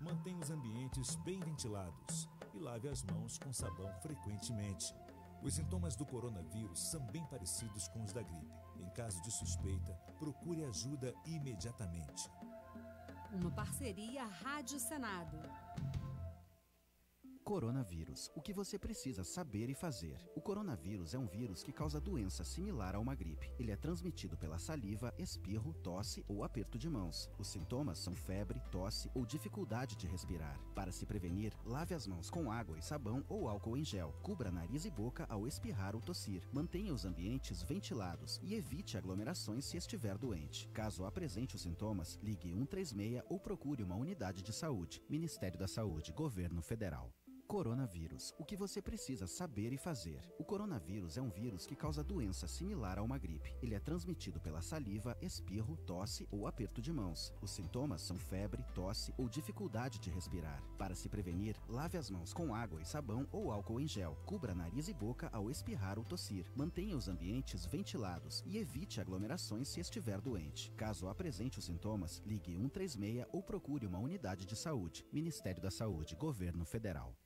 Mantenha os ambientes bem ventilados e lave as mãos com sabão frequentemente. Os sintomas do coronavírus são bem parecidos com os da gripe. Em caso de suspeita, procure ajuda imediatamente. Uma parceria Rádio Senado. Coronavírus. O que você precisa saber e fazer. O coronavírus é um vírus que causa doença similar a uma gripe. Ele é transmitido pela saliva, espirro, tosse ou aperto de mãos. Os sintomas são febre, tosse ou dificuldade de respirar. Para se prevenir, lave as mãos com água e sabão ou álcool em gel. Cubra nariz e boca ao espirrar ou tossir. Mantenha os ambientes ventilados e evite aglomerações se estiver doente. Caso apresente os sintomas, ligue 136 ou procure uma unidade de saúde. Ministério da Saúde, Governo Federal. Coronavírus. O que você precisa saber e fazer. O coronavírus é um vírus que causa doença similar a uma gripe. Ele é transmitido pela saliva, espirro, tosse ou aperto de mãos. Os sintomas são febre, tosse ou dificuldade de respirar. Para se prevenir, lave as mãos com água e sabão ou álcool em gel. Cubra nariz e boca ao espirrar ou tossir. Mantenha os ambientes ventilados e evite aglomerações se estiver doente. Caso apresente os sintomas, ligue 136 ou procure uma unidade de saúde. Ministério da Saúde, Governo Federal.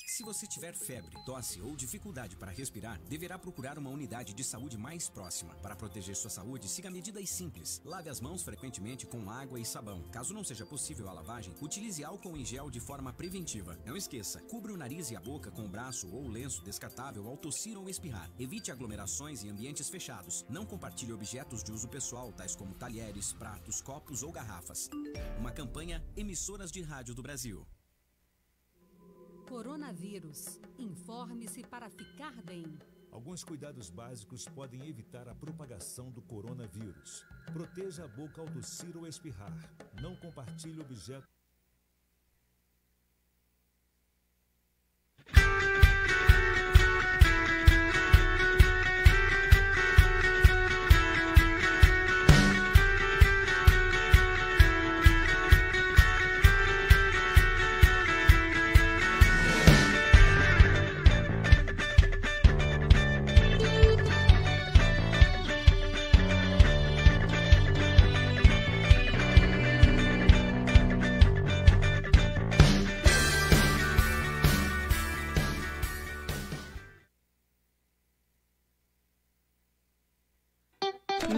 Se você tiver febre, tosse ou dificuldade para respirar, deverá procurar uma unidade de saúde mais próxima. Para proteger sua saúde, siga medidas simples. Lave as mãos frequentemente com água e sabão. Caso não seja possível a lavagem, utilize álcool em gel de forma preventiva. Não esqueça, cubra o nariz e a boca com o braço ou lenço descartável ao tossir ou espirrar. Evite aglomerações em ambientes fechados. Não compartilhe objetos de uso pessoal, tais como talheres, pratos, copos ou garrafas. Uma campanha Emissoras de Rádio do Brasil. Coronavírus. Informe-se para ficar bem. Alguns cuidados básicos podem evitar a propagação do coronavírus. Proteja a boca ao tossir ou espirrar. Não compartilhe objetos.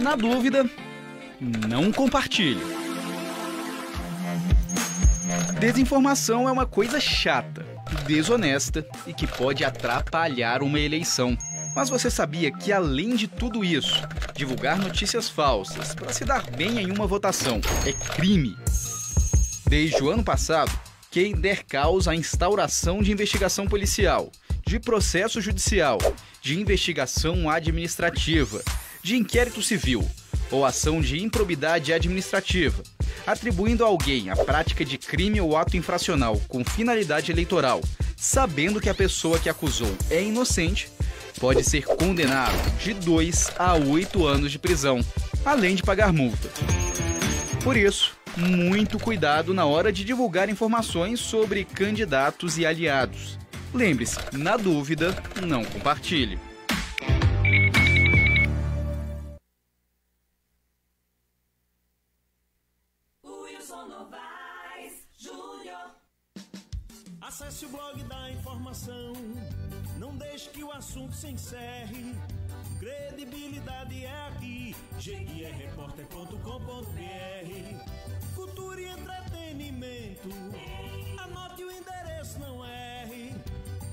Na dúvida, não compartilhe. Desinformação é uma coisa chata, desonesta e que pode atrapalhar uma eleição. Mas você sabia que, além de tudo isso, divulgar notícias falsas para se dar bem em uma votação é crime? Desde o ano passado, quem der causa à instauração de investigação policial, de processo judicial, de investigação administrativa, de inquérito civil ou ação de improbidade administrativa, atribuindo a alguém a prática de crime ou ato infracional com finalidade eleitoral, sabendo que a pessoa que acusou é inocente, pode ser condenado de 2 a 8 anos de prisão, além de pagar multa. Por isso, muito cuidado na hora de divulgar informações sobre candidatos e aliados. Lembre-se, na dúvida, não compartilhe. Acesse o blog da informação, não deixe que o assunto se encerre. Credibilidade é aqui, jeguierreporter.com.br. Cultura e entretenimento, anote o endereço, não erre.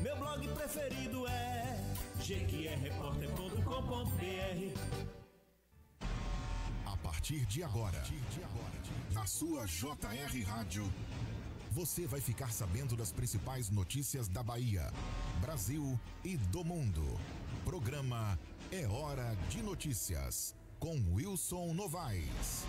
Meu blog preferido é jeguierreporter.com.br. A partir de agora, na sua JR Rádio, você vai ficar sabendo das principais notícias da Bahia, Brasil e do mundo. Programa É Hora de Notícias, com Wilson Novaes.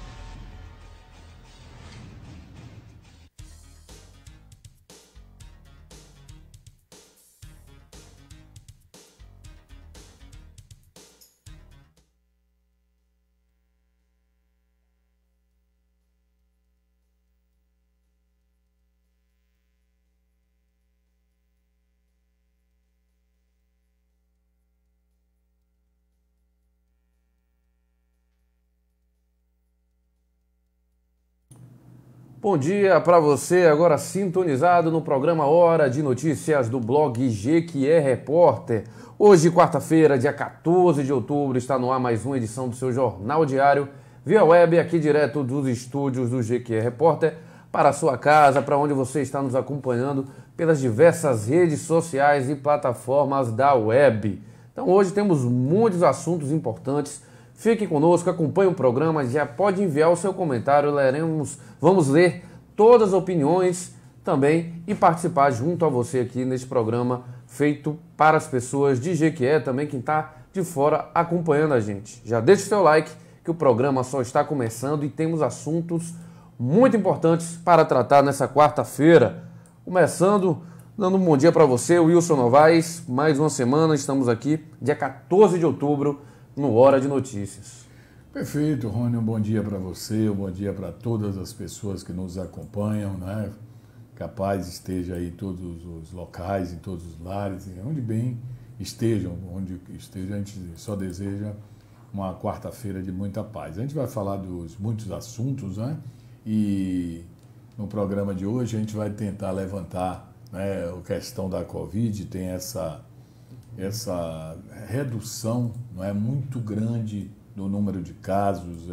Bom dia para você, agora sintonizado no programa Hora de Notícias do blog Jequié Repórter. Hoje, quarta-feira, dia 14 de outubro, está no ar mais uma edição do seu Jornal Diário, via web, aqui direto dos estúdios do Jequié Repórter, para a sua casa, para onde você está nos acompanhando pelas diversas redes sociais e plataformas da web. Então hoje temos muitos assuntos importantes. Fique conosco, acompanhe o programa, já pode enviar o seu comentário, vamos ler todas as opiniões também e participar junto a você aqui neste programa feito para as pessoas de Jequié, também quem está de fora acompanhando a gente. Já deixa o seu like que o programa só está começando e temos assuntos muito importantes para tratar nessa quarta-feira. Começando, dando um bom dia para você, Wilson Novaes, mais uma semana, estamos aqui, dia 14 de outubro, no Hora de Notícias. Perfeito, Rony, um bom dia para você, um bom dia para todas as pessoas que nos acompanham, né? Capaz esteja aí em todos os locais, em todos os lares, onde bem estejam, onde esteja, a gente só deseja uma quarta-feira de muita paz. A gente vai falar dos muitos assuntos, né? E no programa de hoje a gente vai tentar levantar, né, a questão da Covid, tem essa redução, não é, muito grande do número de casos,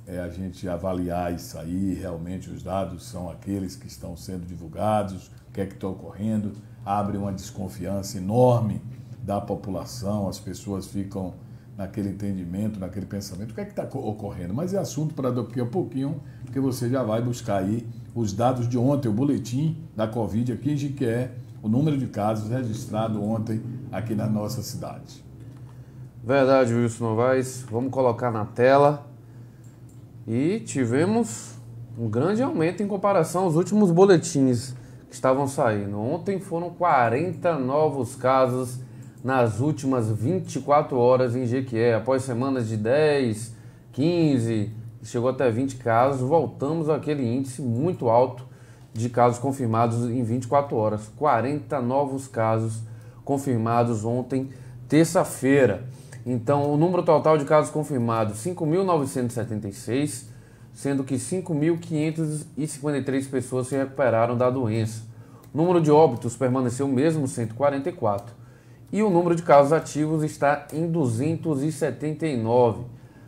a gente avaliar isso aí, realmente os dados são aqueles que estão sendo divulgados, o que é que está ocorrendo, abre uma desconfiança enorme da população, as pessoas ficam naquele entendimento, naquele pensamento, o que é que está ocorrendo? Mas é assunto para daqui a pouquinho, porque você já vai buscar aí os dados de ontem, o boletim da Covid aqui em Jequié, o número de casos registrado ontem aqui na nossa cidade. Verdade, Wilson Novaes. Vamos colocar na tela. E tivemos um grande aumento em comparação aos últimos boletins que estavam saindo. Ontem foram 40 novos casos nas últimas 24 horas em Jequié. Após semanas de 10, 15, chegou até 20 casos, voltamos àquele índice muito alto de casos confirmados em 24 horas. 40 novos casos confirmados ontem, terça-feira. Então, o número total de casos confirmados, 5.976, sendo que 5.553 pessoas se recuperaram da doença. O número de óbitos permaneceu o mesmo, 144. E o número de casos ativos está em 279.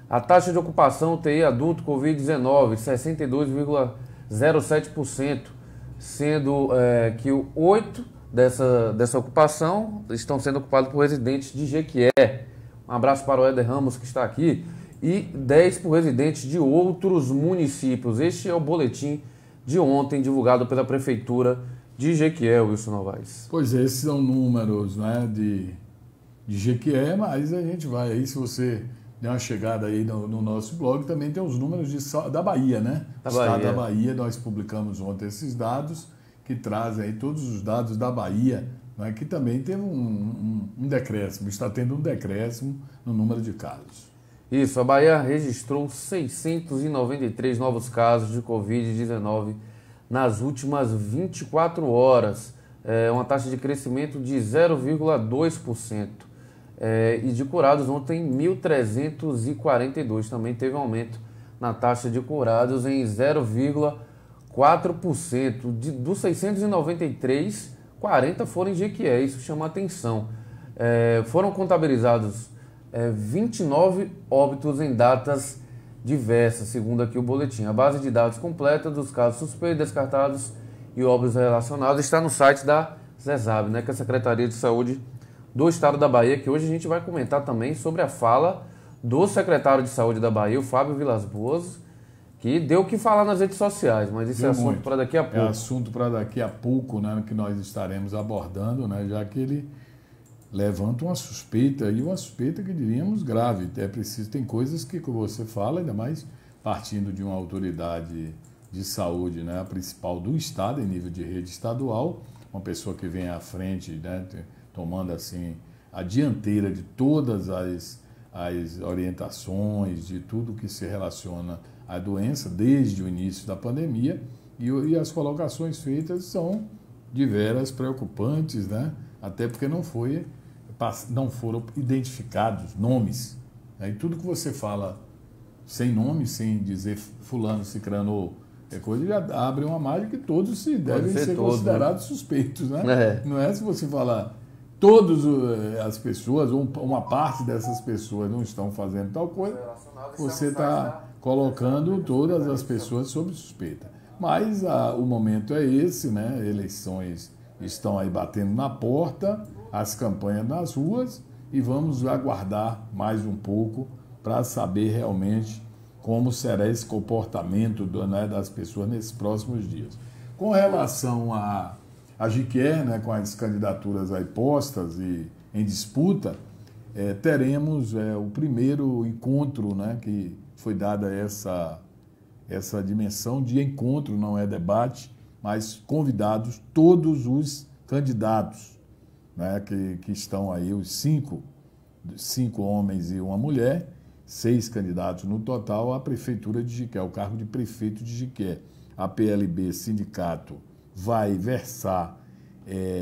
A taxa de ocupação UTI adulto Covid-19, 62,07%, sendo que 8 dessa ocupação estão sendo ocupados por residentes de Jequié. Um abraço para o Éder Ramos, que está aqui. E 10 por residentes de outros municípios. Este é o boletim de ontem, divulgado pela Prefeitura de Jequié, Wilson Novaes. Pois é, esses são números, né, de Jequié, mas a gente vai aí, se você der uma chegada aí no nosso blog, também tem os números da Bahia, né? Estado da Bahia, nós publicamos ontem esses dados, que trazem aí todos os dados da Bahia, né, que também teve um decréscimo, está tendo um decréscimo no número de casos. Isso, a Bahia registrou 693 novos casos de Covid-19 nas últimas 24 horas, uma taxa de crescimento de 0,2%. E de curados ontem 1.342, também teve aumento na taxa de curados em 0,4%. Dos 693, 40 foram em Jequié, isso chama atenção. Foram contabilizados 29 óbitos em datas diversas, segundo aqui o boletim. A base de dados completa dos casos suspeitos, descartados e óbitos relacionados está no site da ZESAB, né, que é a Secretaria de Saúde do Estado da Bahia, que hoje a gente vai comentar também sobre a fala do secretário de Saúde da Bahia, o Fábio Vilas Boas, que deu o que falar nas redes sociais, mas isso é assunto para daqui a pouco. É assunto para daqui a pouco, né, que nós estaremos abordando, né, já que ele levanta uma suspeita, e uma suspeita que diríamos grave. É preciso, tem coisas que você fala, ainda mais partindo de uma autoridade de saúde, né, a principal do Estado, em nível de rede estadual, uma pessoa que vem à frente, né, tomando assim a dianteira de todas as orientações, de tudo que se relaciona à doença, desde o início da pandemia, e as colocações feitas são de veras preocupantes, né, até porque não foram identificados nomes. E tudo que você fala sem nome, sem dizer fulano, cicrano, É coisa já abre uma margem que todos se devem ser considerados suspeitos, né? Não é se você falar todas as pessoas, ou uma parte dessas pessoas não estão fazendo tal coisa, você está colocando todas as pessoas sob suspeita. Mas o momento é esse, né? Eleições estão aí batendo na porta, as campanhas nas ruas, e vamos aguardar mais um pouco para saber realmente como será esse comportamento das pessoas nesses próximos dias. Com relação a Jequié, né, com as candidaturas aí postas e em disputa, teremos o primeiro encontro, né, que foi dada essa dimensão de encontro, não é debate, mas convidados todos os candidatos, né, que estão aí, os cinco homens e uma mulher, 6 candidatos no total à Prefeitura de Jequié, o cargo de prefeito de Jequié. A PLB, sindicato, vai versar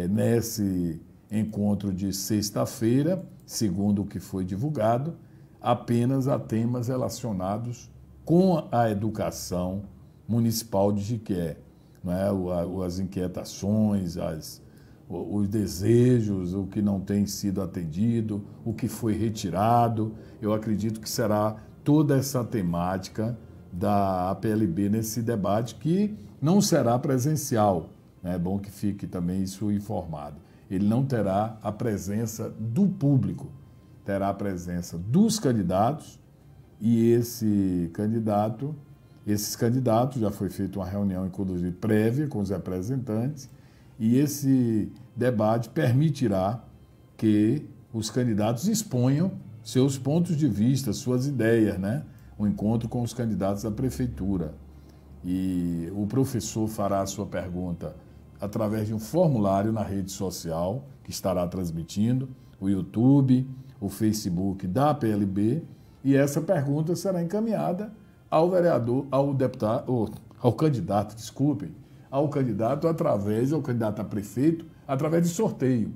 nesse encontro de sexta-feira, segundo o que foi divulgado, apenas a temas relacionados com a educação municipal de Jequié. Não é? As inquietações, os desejos, o que não tem sido atendido, o que foi retirado. Eu acredito que será toda essa temática da PLB nesse debate, que não será presencial. É bom que fique também isso informado. Ele não terá a presença do público, terá a presença dos candidatos, e esses candidatos, já foi feita uma reunião, inclusive prévia, com os representantes, e esse debate permitirá que os candidatos exponham seus pontos de vista, suas ideias, né? Um encontro com os candidatos à prefeitura. E o professor fará a sua pergunta através de um formulário na rede social, que estará transmitindo, o YouTube, o Facebook da PLB, e essa pergunta será encaminhada ao candidato a prefeito, através de sorteio.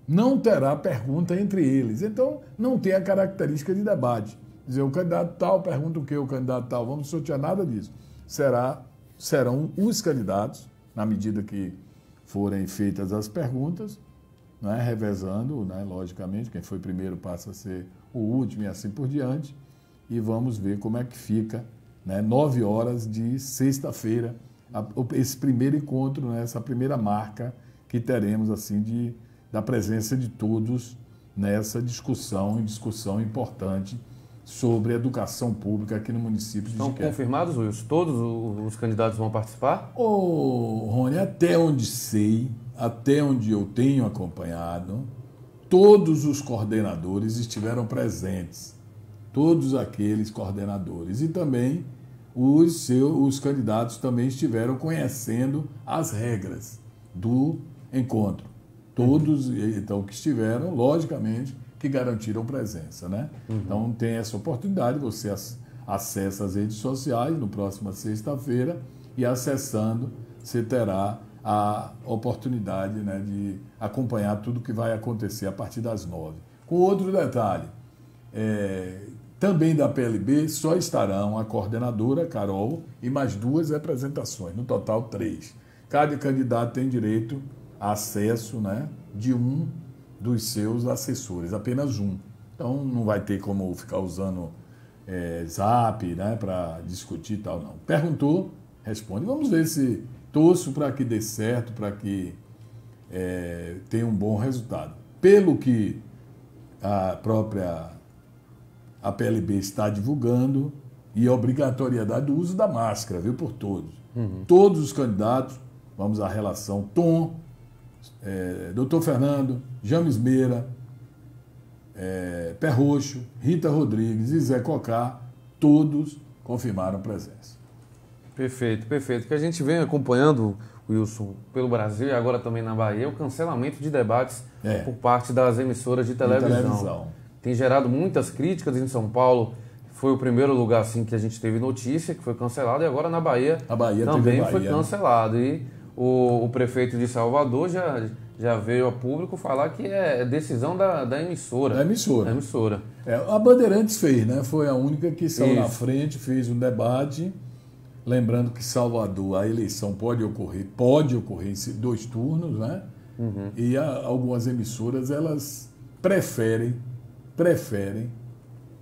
Não terá pergunta entre eles. Então, não tem a característica de debate. Dizer, o candidato tal pergunta o quê, o candidato tal. Vamos sortear nada disso. Serão os candidatos, na medida que forem feitas as perguntas, né, revezando, né, logicamente, quem foi primeiro passa a ser o último e assim por diante. E vamos ver como é que fica, né, 9 horas de sexta-feira, esse primeiro encontro, né, essa primeira marca que teremos assim da presença de todos nessa discussão importante sobre educação pública aqui no município de Jequié. Estão confirmados, Wilson? Todos os candidatos vão participar? Rony, até onde sei, até onde eu tenho acompanhado, todos os coordenadores estiveram presentes. Todos aqueles coordenadores. E também os candidatos também estiveram conhecendo as regras do encontro. Todos, então, que estiveram, logicamente, que garantiram presença, né? Então, tem essa oportunidade, você acessa as redes sociais no próximo sexta-feira, e acessando, você terá a oportunidade, né, de acompanhar tudo que vai acontecer a partir das 9. Com outro detalhe, também da PLB só estarão a coordenadora, Carol, e mais 2 representações, no total 3. Cada candidato tem direito a acesso, né, de um dos seus assessores, apenas um. Então não vai ter como ficar usando Zap, né, para discutir e tal, não. Perguntou, responde. Vamos ver se torço para que dê certo, para que tenha um bom resultado. Pelo que a PLB está divulgando, e a obrigatoriedade do uso da máscara, viu, por todos. Todos os candidatos, vamos à relação Tom, Dr. Fernando, James Meira, Pé Roxo, Rita Rodrigues e Zé Cocá, todos confirmaram presença. Perfeito, perfeito. O que a gente vem acompanhando, Wilson, pelo Brasil e agora também na Bahia, é o cancelamento de debates por parte das emissoras de televisão. Tem gerado muitas críticas em São Paulo. Foi o primeiro lugar assim, que a gente teve notícia, que foi cancelado, e agora na Bahia, também foi cancelado. E o prefeito de Salvador já veio a público falar que é decisão da emissora. Da emissora. A Bandeirantes fez, né? Foi a única que saiu na frente, fez um debate Lembrando que Salvador, a eleição pode ocorrer em 2 turnos, né? E algumas emissoras, elas preferem,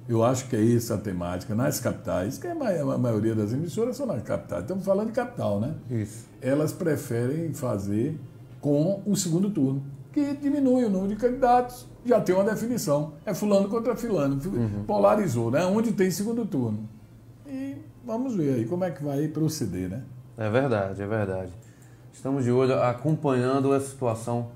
eu acho que é essa a temática, nas capitais, que a maioria das emissoras são nas capitais, estamos falando de capital, né? Isso. Elas preferem fazer com o segundo turno, que diminui o número de candidatos, já tem uma definição, é fulano contra fulano, polarizou, né? Onde tem segundo turno. E vamos ver aí como é que vai proceder, né? É verdade. Estamos de olho acompanhando a situação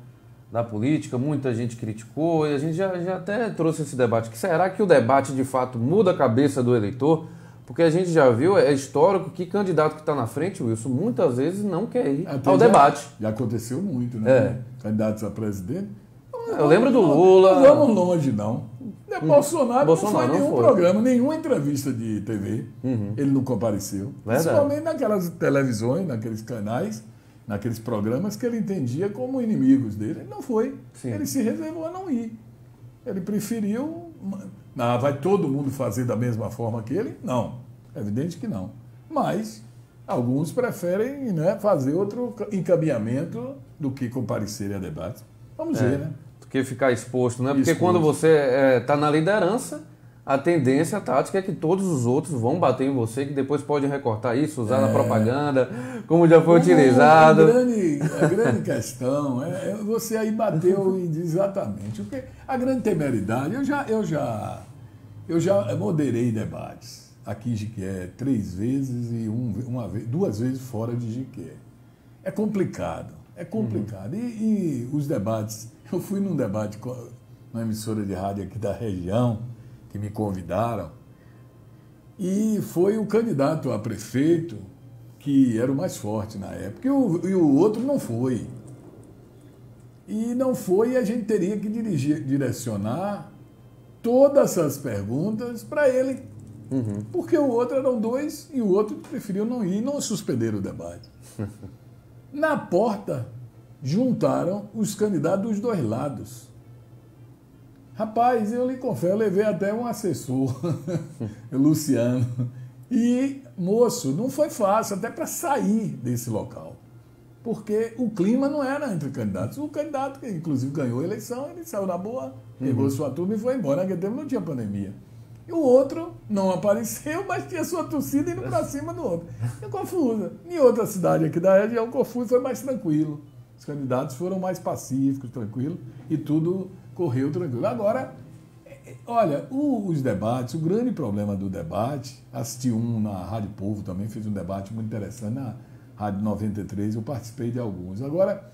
da política, muita gente criticou e a gente já até trouxe esse debate. Será que o debate de fato muda a cabeça do eleitor? Porque a gente já viu, é histórico, que candidato que está na frente, Wilson, muitas vezes não quer ir ao debate. Já aconteceu muito, né? Candidatos a presidente. Eu lembro do Lula. Não vamos longe, não. Bolsonaro não foi nenhum programa, nenhuma entrevista de TV. Ele não compareceu. Verdade. Principalmente naquelas televisões, naqueles canais, naqueles programas que ele entendia como inimigos dele. Ele não foi. Sim. Ele se reservou a não ir. Ele preferiu... vai todo mundo fazer da mesma forma que ele? Não. É evidente que não. Mas alguns preferem, né, fazer outro encaminhamento do que comparecerem a debate. Vamos ver, né? Do que ficar exposto, né? Porque quando você está na liderança, a tendência, a tática é que todos os outros vão bater em você, que depois podem recortar isso, usar na propaganda, como já foi utilizado. A grande questão você aí bateu exatamente. Porque a grande temeridade, eu já moderei debates aqui em Jequié 3 vezes e 2 vezes fora de Jequié. É complicado. E os debates, eu fui num debate com uma emissora de rádio aqui da região, que me convidaram, e foi o candidato a prefeito que era o mais forte na época, e o outro não foi. E não foi, e a gente teria que direcionar todas as perguntas para ele, porque o outro eram 2 e o outro preferiu não ir e não suspenderam o debate. Na porta, juntaram os candidatos dos 2 lados. Rapaz, eu lhe confesso, eu levei até um assessor, o Luciano. E, moço, não foi fácil até para sair desse local. Porque o clima não era entre candidatos. O candidato, que inclusive ganhou a eleição, ele saiu na boa, pegou sua turma e foi embora. Naquele tempo não tinha pandemia. E o outro não apareceu, mas tinha sua torcida indo para cima do outro. E confusa. Em outra cidade aqui da região, Confuso foi mais tranquilo. Os candidatos foram mais pacíficos, tranquilos, e tudo correu tranquilo. Agora, olha, os debates, o grande problema do debate, assisti na Rádio Povo também, fez um debate muito interessante, na Rádio 93, eu participei de alguns. Agora,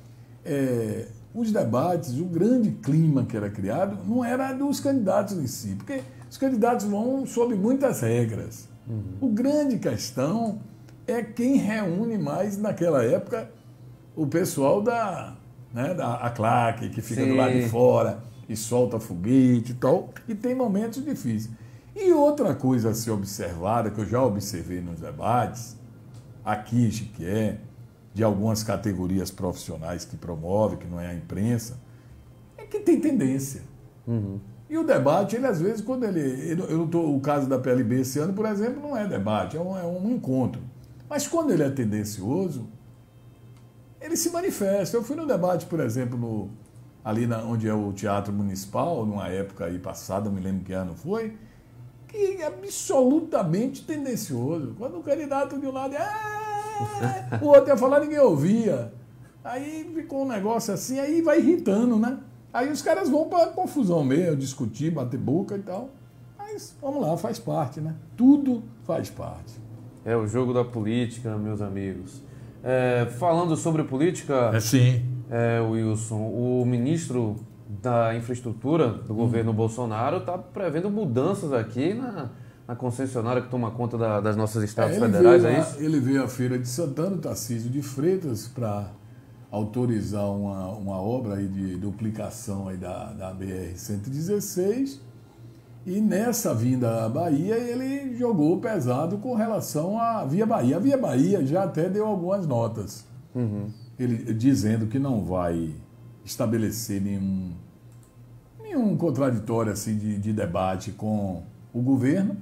os debates, o grande clima que era criado, não era dos candidatos em si, porque os candidatos vão sob muitas regras. O grande questão é quem reúne mais, naquela época, o pessoal da claque, que fica do lado de fora e solta foguete e tal, e tem momentos difíceis. E outra coisa a ser observada, que eu já observei nos debates, aqui em Jequié, de algumas categorias profissionais que promovem, que não é a imprensa, é que tem tendência. E o debate, ele às vezes, quando o caso da PLB esse ano, por exemplo, não é debate, é um encontro. Mas quando ele é tendencioso, ele se manifesta. Eu fui no debate, por exemplo, ali onde é o Teatro Municipal, numa época aí passada, não me lembro que ano foi, que é absolutamente tendencioso. Quando o candidato de um lado o outro ia falar, ninguém ouvia. Aí ficou um negócio assim, aí vai irritando, né? Aí os caras vão para confusão mesmo, discutir, bater boca e tal. Mas vamos lá, faz parte, né? Tudo faz parte. É o jogo da política, meus amigos. Falando sobre política, sim. Wilson, o ministro da Infraestrutura do governo Bolsonaro está prevendo mudanças aqui na concessionária que toma conta das nossas estradas federais, é isso? Ele veio à Feira de Santana, Tarcísio de Freitas, para autorizar uma obra aí de duplicação aí da BR-116, e nessa vinda à Bahia ele jogou pesado com relação à Via Bahia. A Via Bahia já até deu algumas notas, ele dizendo que não vai estabelecer nenhum contraditório assim de debate com o governo,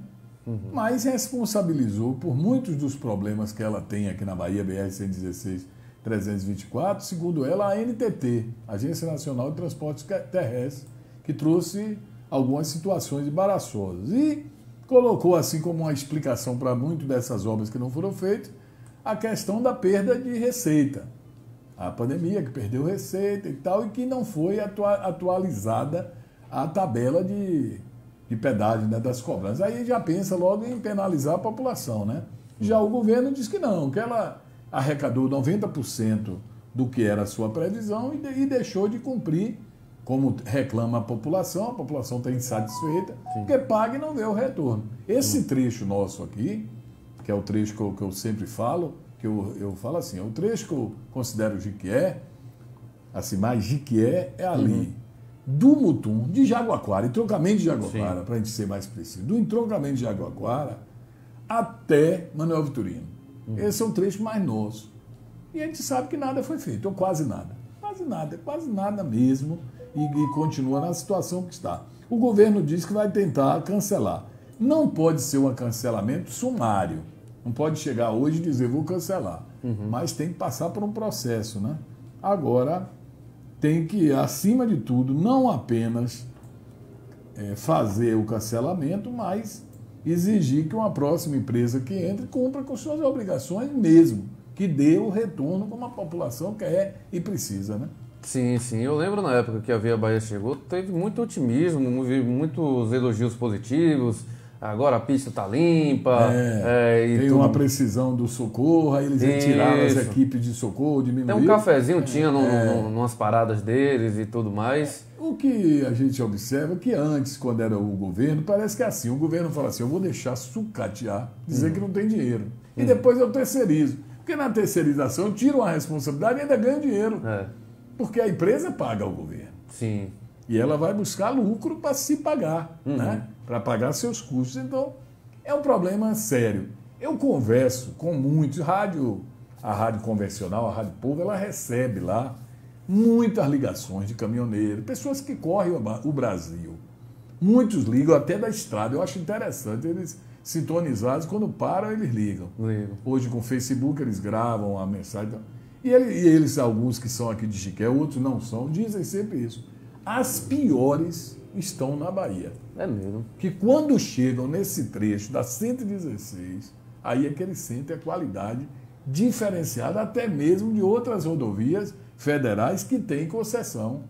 mas responsabilizou por muitos dos problemas que ela tem aqui na Bahia, BR-116/324, segundo ela, a ANTT, Agência Nacional de Transportes Terrestres, que trouxe algumas situações embaraçosas. E colocou assim como uma explicação para muitas dessas obras que não foram feitas, a questão da perda de receita. A pandemia que perdeu receita e tal, e que não foi atualizada a tabela de pedágio, né, das cobranças. Aí já pensa logo em penalizar a população, né? Já o governo diz que não, que ela arrecadou 90% do que era a sua previsão e deixou de cumprir, como reclama a população está insatisfeita, porque paga e não vê o retorno. Esse trecho nosso aqui, que é o trecho que eu sempre falo, que eu falo assim, o trecho que eu considero Jiquié, assim, mais Jiquié é ali, do Mutum, de Jaguaquara, entroncamento de Jaguaquara, para a gente ser mais preciso, do entroncamento de Jaguaquara até Manuel Vitorino. Esse é um trecho mais nosso. E a gente sabe que nada foi feito, ou quase nada mesmo, e continua na situação que está. O governo diz que vai tentar cancelar. Não pode ser um cancelamento sumário. Não pode chegar hoje e dizer, vou cancelar. Mas tem que passar por um processo, né? Agora, tem que, acima de tudo, não apenas fazer o cancelamento, mas exigir que uma próxima empresa que entre cumpra com suas obrigações mesmo, que dê o retorno como a população quer e precisa, né? Sim, sim. Eu lembro na época que a Via Bahia chegou, teve muito otimismo, muitos elogios positivos. Agora a pista está limpa. Tem uma precisão do socorro, aí eles retiraram as equipes de socorro, diminuíram. Tem um cafezinho, tinha numas paradas deles e tudo mais. O que a gente observa é que antes, quando era o governo, parece que é assim, o governo fala assim, eu vou deixar sucatear, dizer que não tem dinheiro. E depois eu terceirizo. Porque na terceirização eu tiro uma responsabilidade e ainda ganho dinheiro. Porque a empresa paga ao governo. Sim. E ela vai buscar lucro para se pagar, né? Para pagar seus custos. Então, é um problema sério. Eu converso com muitos, a rádio convencional, a Rádio Povo, ela recebe lá muitas ligações de caminhoneiros, pessoas que correm o Brasil. Muitos ligam até da estrada. Eu acho interessante, eles sintonizados, quando param, eles ligam. Hoje, com o Facebook, eles gravam a mensagem. E eles, alguns que são aqui de Jiquié, outros não são, dizem sempre isso. As piores estão na Bahia. É mesmo. Que quando chegam nesse trecho da 116, aí é que eles sentem a qualidade diferenciada até mesmo de outras rodovias federais que têm concessão.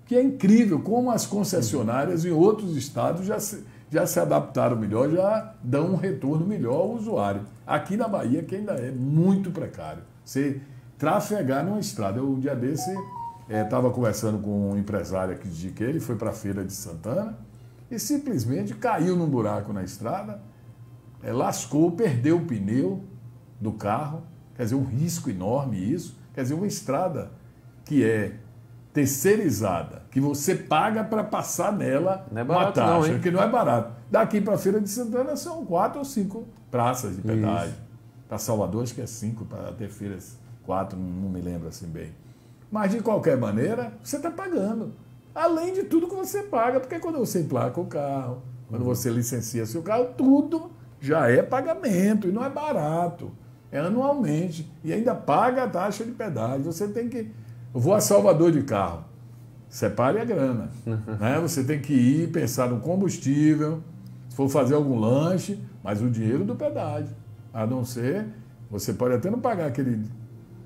Que é incrível como as concessionárias em outros estados já se adaptaram melhor, já dão um retorno melhor ao usuário. Aqui na Bahia, que ainda é muito precário. Você trafegar numa estrada. Um dia desse, estava conversando com um empresário aqui de Jiquié, ele foi para a Feira de Santana e simplesmente caiu num buraco na estrada, lascou, perdeu o pneu do carro, quer dizer, um risco enorme isso, quer dizer, uma estrada que é terceirizada, que você paga para passar nela uma taxa, que não é barato. Daqui para a Feira de Santana são 4 ou 5 praças de pedágio. Para Salvador acho que é 5, para ter feiras 4, não me lembro assim bem. Mas de qualquer maneira, você está pagando. Além de tudo que você paga, porque quando você emplaca o carro, quando você licencia seu carro, tudo já é pagamento e não é barato. É anualmente. E ainda paga a taxa de pedágio. Você tem que... Eu vou a Salvador de carro. Separe a grana. Né? Você tem que ir pensar no combustível, se for fazer algum lanche, mas o dinheiro do pedágio. A não ser, você pode até não pagar aquele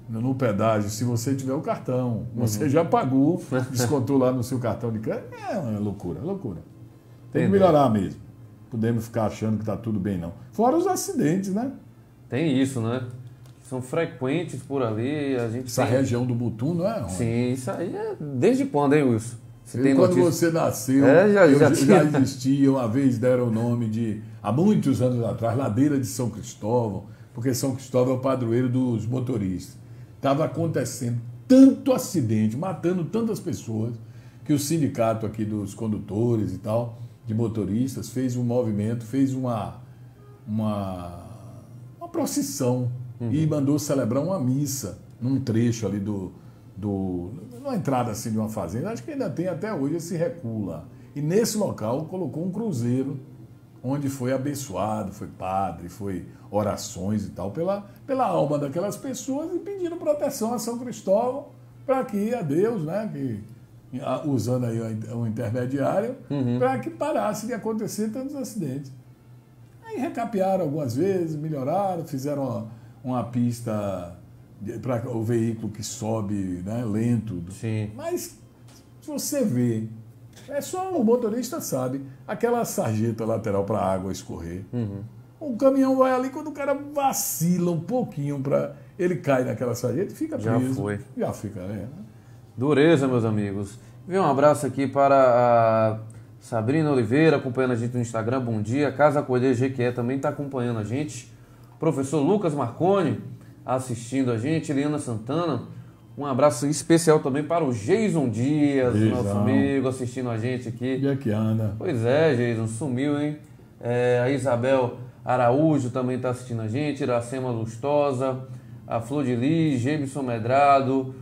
no pedágio, se você tiver o cartão. Você já pagou, descontou lá no seu cartão de crédito. É uma loucura, loucura. Tem que melhorar mesmo. Podemos ficar achando que está tudo bem, não. Fora os acidentes, né? Tem isso, né? São frequentes por ali. Essa região do Mutum, não é? Rony? Sim, isso aí é... Desde quando, hein, Wilson? Quando você nasceu, já existia, uma vez deram o nome de, há muitos anos atrás, Ladeira de São Cristóvão, porque São Cristóvão é o padroeiro dos motoristas. Estava acontecendo tanto acidente, matando tantas pessoas, que o sindicato aqui dos condutores e tal, de motoristas, fez um movimento, fez uma procissão e mandou celebrar uma missa num trecho ali numa entrada assim de uma fazenda, acho que ainda tem até hoje esse recuo lá. E nesse local colocou um cruzeiro onde foi abençoado, foi padre, foi orações e tal, pela alma daquelas pessoas e pedindo proteção a São Cristóvão para que a Deus, né, usando aí um intermediário, para que parasse de acontecer tantos acidentes. Aí recapearam algumas vezes, melhoraram, fizeram uma pista para o veículo que sobe, né, lento. Sim. Mas, se você vê, é só o motorista sabe, aquela sarjeta lateral para a água escorrer. O caminhão vai ali, quando o cara vacila um pouquinho, ele cai naquela sarjeta e fica preso. Já foi. Já fica, né? Dureza, meus amigos. Um abraço aqui para a Sabrina Oliveira, acompanhando a gente no Instagram. Bom dia. Casa Cordeiro GQE também está acompanhando a gente. Professor Lucas Marconi assistindo a gente. Eliana Santana. Um abraço especial também para o Jason Dias, nosso amigo, assistindo a gente aqui. E aqui anda. Pois é, Jason, sumiu, hein? A Isabel Araújo também está assistindo a gente. Iracema Lustosa, a Flor de Lis, Gemison Medrado.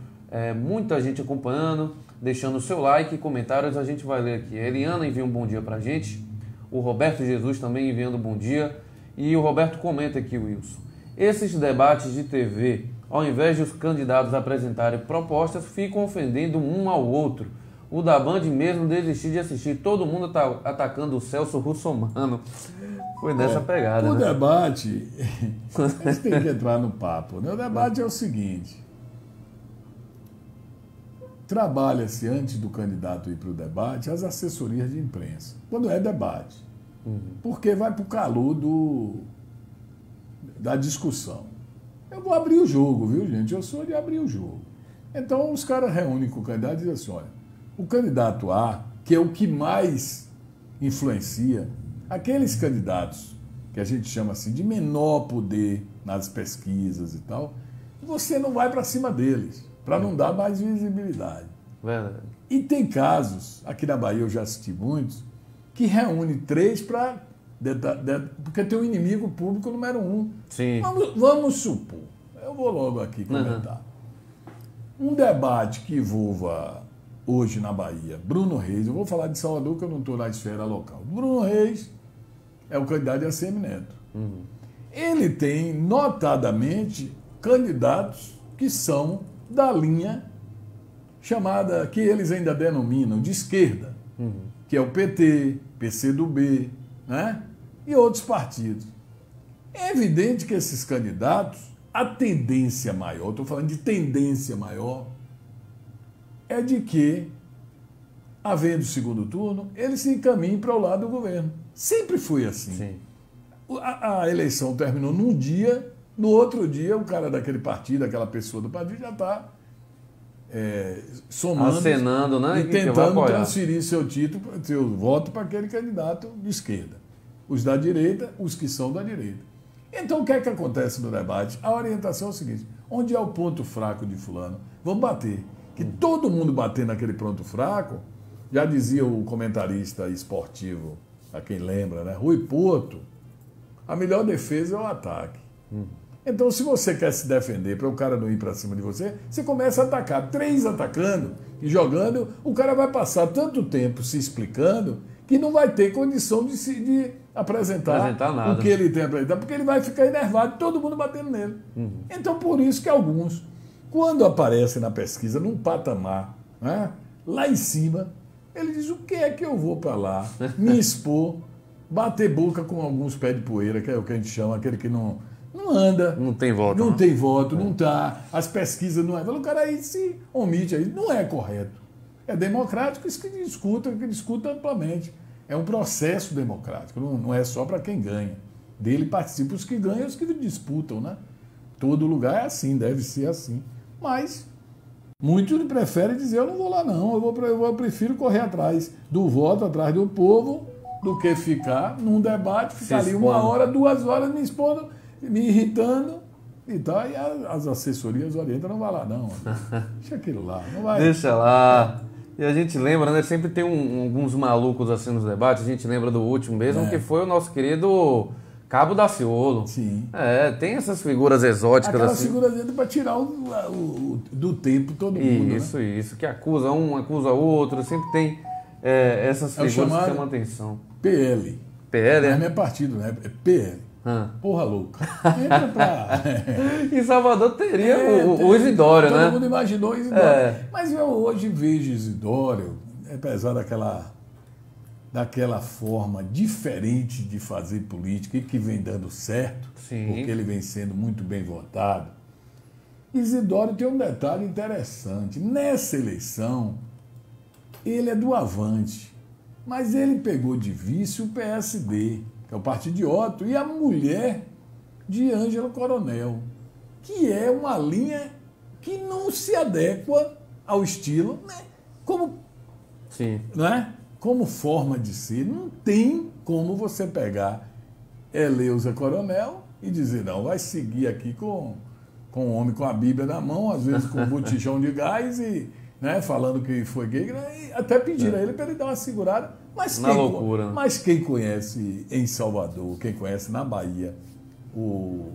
Muita gente acompanhando, deixando o seu like e comentários, a gente vai ler aqui. A Eliana envia um bom dia pra gente, o Roberto Jesus também enviando um bom dia, e o Roberto comenta aqui, Wilson: esses debates de TV, ao invés de os candidatos apresentarem propostas, ficam ofendendo um ao outro. O da Band mesmo desistiu de assistir, todo mundo tá atacando o Celso Russomano. Foi nessa pegada, o né? debate, a gente tem que entrar no papo, né? O debate é o seguinte: trabalha-se, antes do candidato ir para o debate, as assessorias de imprensa, quando é debate. Porque vai para o calor da discussão. Eu vou abrir o jogo, viu, gente? Eu sou de abrir o jogo. Então, os caras reúnem com o candidato e dizem assim: olha, o candidato A, que é o que mais influencia, aqueles candidatos que a gente chama assim de menor poder nas pesquisas e tal, você não vai para cima deles, para não dar mais visibilidade. Verdade. E tem casos, aqui na Bahia eu já assisti muitos, que reúne 3 para... porque tem um inimigo público número 1. Sim. Vamos supor, eu vou logo aqui comentar. Um debate que envolva, hoje na Bahia, Bruno Reis, eu vou falar de Salvador que eu não estou na esfera local. Bruno Reis é o candidato de ACM Neto. Ele tem, notadamente, candidatos que são da linha chamada, que eles ainda denominam de esquerda, que é o PT, PCdoB, né? E outros partidos. É evidente que esses candidatos, a tendência maior, estou falando de tendência maior, é de que, havendo segundo turno, eles se encaminhem para o lado do governo. Sempre foi assim. Sim. A eleição terminou num dia, no outro dia o cara daquele partido, aquela pessoa do partido já está somando, acenando, né? E tentando transferir seu título, seu voto para aquele candidato de esquerda. Os da direita, os que são da direita. Então o que é que acontece no debate? A orientação é o seguinte: onde é o ponto fraco de fulano? Vamos bater. Que todo mundo bater naquele ponto fraco, já dizia o comentarista esportivo, a quem lembra, né? Rui Porto, a melhor defesa é o ataque. Então, se você quer se defender para o cara não ir para cima de você, você começa a atacar. 3 atacando e jogando, o cara vai passar tanto tempo se explicando que não vai ter condição de apresentar nada. O que ele tem a apresentar, porque ele vai ficar enervado, todo mundo batendo nele. Então, por isso que alguns, quando aparecem na pesquisa, num patamar, né, lá em cima, ele diz: o que é que eu vou para lá, me expor, bater boca com alguns pés de poeira, que é o que a gente chama, aquele que não anda. Não tem voto. Não tem voto, não está. As pesquisas não é. O cara aí se omite aí. Não é correto. É democrático, isso que discuta amplamente. É um processo democrático. Não é só para quem ganha. Dele participam os que ganham e os que disputam, né? Todo lugar é assim, deve ser assim. Mas muitos preferem dizer: eu não vou lá não, eu prefiro correr atrás do voto, atrás do povo, do que ficar num debate, ficar ali 1 hora, 2 horas me expondo, me irritando e tal. E as assessorias orientam: não vai lá não, deixa aquilo lá. Não vai. Deixa lá. E a gente lembra, né? Sempre tem alguns malucos assim nos debates. A gente lembra do último mesmo, que foi o nosso querido Cabo Daciolo. Sim. Tem essas figuras exóticas. Aquelas assim. figuras dentro para tirar do tempo todo mundo. Isso. Que acusa um, acusa outro. Sempre tem essas figuras que chamam a atenção. PL. PL, Mas não é partido, né? É PL. Porra louca. Entra pra... Em Salvador teria o Isidório, né? Todo mundo imaginou o Isidório. Mas eu hoje vejo Isidório, apesar daquela forma diferente de fazer política e que vem dando certo, porque ele vem sendo muito bem votado. Isidório tem um detalhe interessante. Nessa eleição, ele é do Avante, mas ele pegou de vice o PSD, que é o partido de Otto, e a mulher de Ângela Coronel, que é uma linha que não se adequa ao estilo, né? Como forma de ser. Não tem como você pegar Eleusa Coronel e dizer, não, vai seguir aqui com um homem com a Bíblia na mão, às vezes com um botijão de gás e, né, falando que foi gay, e até pediram a ele para ele dar uma segurada. Mas quem conhece em Salvador, quem conhece na Bahia o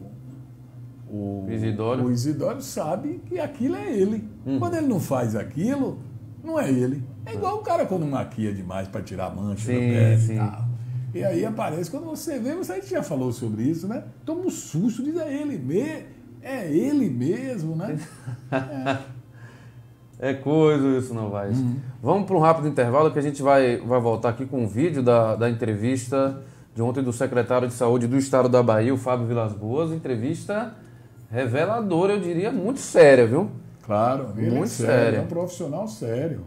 Isidório sabe que aquilo é ele. Quando ele não faz aquilo, não é ele. É igual o cara quando maquia demais para tirar mancha da pele e tal. E aí aparece, quando você vê, você já falou sobre isso, né? Toma um susto, diz, é ele mesmo, né? É coisa isso, não vai. Vamos para um rápido intervalo que a gente vai voltar aqui com um vídeo da entrevista de ontem do secretário de Saúde do Estado da Bahia, o Fábio Vilas Boas. Entrevista reveladora, eu diria, muito séria, viu? Claro, ele muito é sério, é um profissional sério.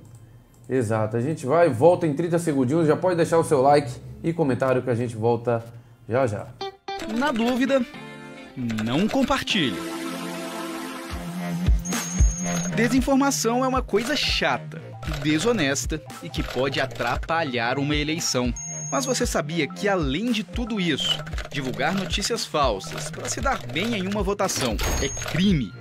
Exato, a gente volta em 30 segundinhos, já pode deixar o seu like e comentário que a gente volta já já. Na dúvida, não compartilhe. Desinformação é uma coisa chata, desonesta e que pode atrapalhar uma eleição. Mas você sabia que, além de tudo isso, divulgar notícias falsas para se dar bem em uma votação é crime?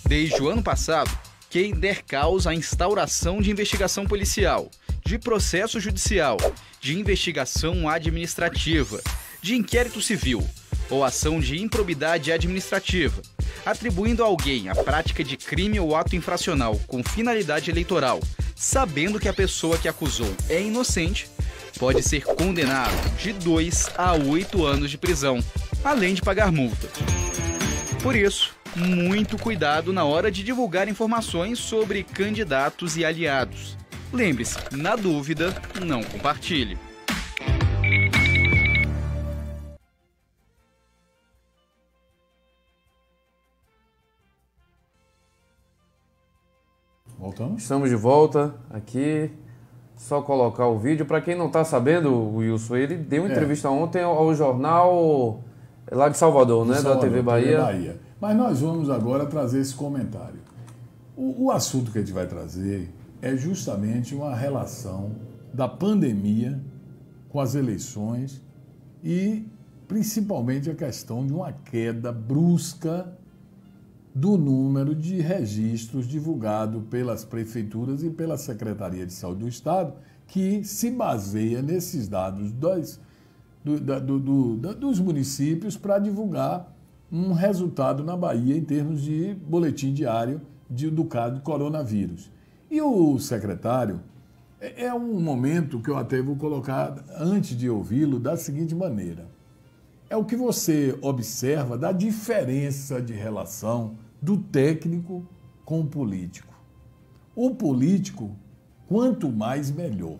Desde o ano passado, quem der causa à instauração de investigação policial, de processo judicial, de investigação administrativa, de inquérito civil ou ação de improbidade administrativa, atribuindo a alguém a prática de crime ou ato infracional com finalidade eleitoral, sabendo que a pessoa que acusou é inocente, pode ser condenado de 2 a 8 anos de prisão, além de pagar multa. Por isso, muito cuidado na hora de divulgar informações sobre candidatos e aliados. Lembre-se, na dúvida, não compartilhe. Voltamos? Estamos de volta aqui. Só colocar o vídeo. Para quem não está sabendo, o Wilson, ele deu uma entrevista ontem ao jornal lá de Salvador, né? Da TV Bahia. Mas nós vamos agora trazer esse comentário. O assunto que a gente vai trazer é justamente uma relação da pandemia com as eleições e principalmente a questão de uma queda brusca do número de registros divulgado pelas prefeituras e pela Secretaria de Saúde do Estado, que se baseia nesses dados dos municípios para divulgar um resultado na Bahia em termos de boletim diário do caso do coronavírus. E o secretário, é um momento que eu até vou colocar, antes de ouvi-lo, da seguinte maneira. É o que você observa da diferença de relação do técnico com o político. O político, quanto mais, melhor.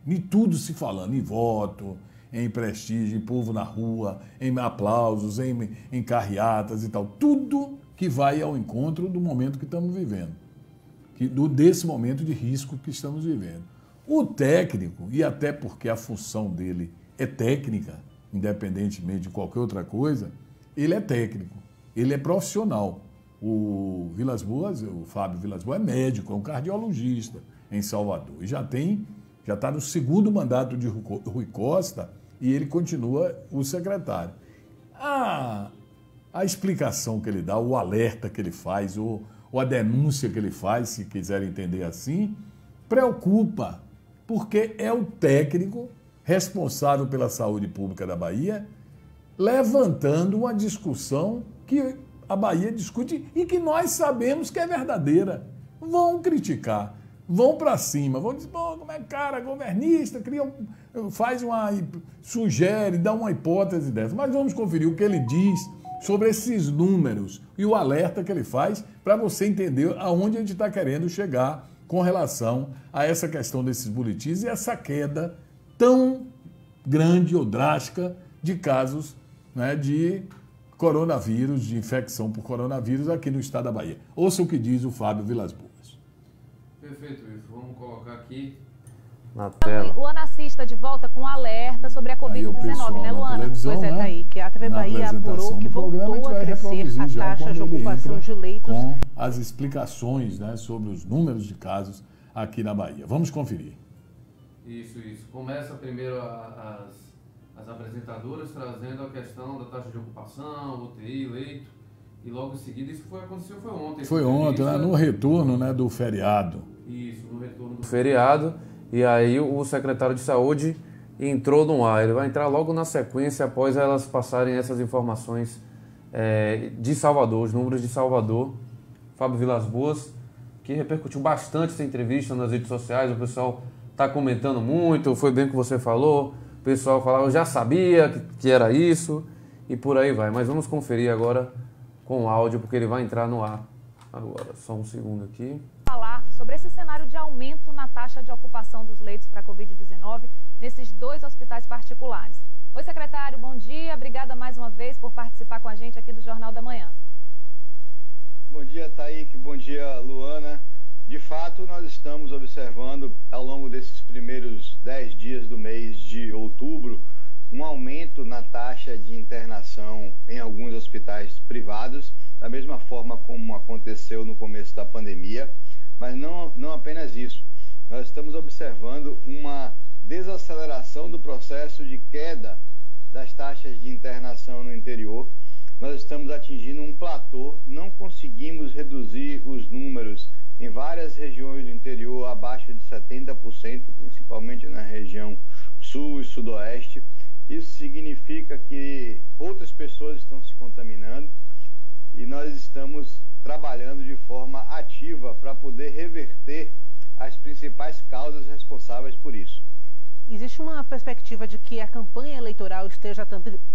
Em tudo se falando, em voto, em prestígio, em povo na rua, em aplausos, em carreatas e tal. Tudo que vai ao encontro do momento que estamos vivendo. Desse momento de risco que estamos vivendo. O técnico, e até porque a função dele é técnica, independentemente de qualquer outra coisa, ele é técnico, ele é profissional. O Vilas Boas, o Fábio Vilas Boas, é médico, é um cardiologista em Salvador. E já está no segundo mandato de Rui Costa e ele continua o secretário. A explicação que ele dá, o alerta que ele faz, ou a denúncia que ele faz, se quiser entender assim, preocupa, porque é o técnico responsável pela saúde pública da Bahia, levantando uma discussão que a Bahia discute e que nós sabemos que é verdadeira. Vão criticar, vão para cima, vão dizer, pô, como é cara, governista, sugere, dá uma hipótese dessa. Mas vamos conferir o que ele diz sobre esses números e o alerta que ele faz para você entender aonde a gente está querendo chegar com relação a essa questão desses boletins e essa queda tão grande ou drástica de casos, né, de coronavírus, de infecção por coronavírus aqui no estado da Bahia. Ouça o que diz o Fábio Vilas Boas. Perfeito, isso. Vamos colocar aqui na tela. Luana assista de volta com alerta sobre a Covid-19, né, Luana? Pois é, tá aí, que a TV Bahia apurou que voltou a crescer a taxa de ocupação de leitos. Com as explicações, né, sobre os números de casos aqui na Bahia. Vamos conferir. Isso. Começa primeiro as apresentadoras trazendo a questão da taxa de ocupação, UTI, leito, e logo em seguida isso aconteceu ontem. Foi ontem, né, no retorno, né, do feriado. Isso, no retorno do feriado. E aí o secretário de Saúde entrou no ar. Ele vai entrar logo na sequência após elas passarem essas informações de Salvador, os números de Salvador. Fábio Vilas Boas, que repercutiu bastante essa entrevista nas redes sociais. O pessoal está comentando muito, foi bem o que você falou. O pessoal falava, eu já sabia que era isso e por aí vai. Mas vamos conferir agora com o áudio, porque ele vai entrar no ar. Agora, só um segundo aqui. Falar sobre esse cenário de aumento na taxa de ocupação dos leitos para a Covid-19 nesses 2 hospitais particulares. Oi, secretário, bom dia. Obrigada mais uma vez por participar com a gente aqui do Jornal da Manhã. Bom dia, Taíque. Bom dia, Luana. De fato, nós estamos observando, ao longo desses primeiros 10 dias do mês de outubro, um aumento na taxa de internação em alguns hospitais privados, da mesma forma como aconteceu no começo da pandemia, mas não apenas isso. Nós estamos observando uma desaceleração do processo de queda das taxas de internação no interior. Nós estamos atingindo um platô, não conseguimos reduzir os números em várias regiões do interior abaixo de 70%, principalmente na região sul e sudoeste. Isso significa que outras pessoas estão se contaminando e nós estamos trabalhando de forma ativa para poder reverter as principais causas responsáveis por isso. Existe uma perspectiva de que a campanha eleitoral esteja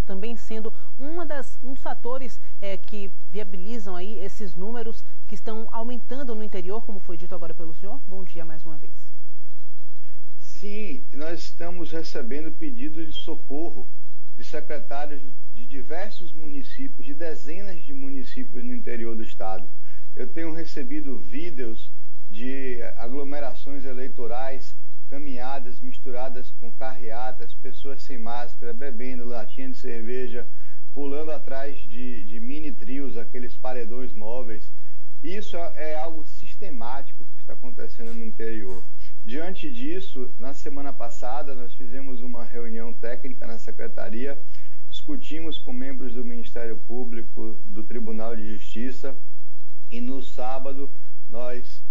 também sendo um dos fatores que viabilizam aí esses números que estão aumentando no interior, como foi dito agora pelo senhor? Bom dia mais uma vez. Sim, nós estamos recebendo pedidos de socorro de secretários de diversos municípios, de dezenas de municípios no interior do estado. Eu tenho recebido vídeos de aglomerações eleitorais, caminhadas misturadas com carreatas, pessoas sem máscara, bebendo latinha de cerveja, pulando atrás de mini trios, aqueles paredões móveis. Isso é algo sistemático que está acontecendo no interior. Diante disso, na semana passada, nós fizemos uma reunião técnica na Secretaria, discutimos com membros do Ministério Público, do Tribunal de Justiça, e no sábado nós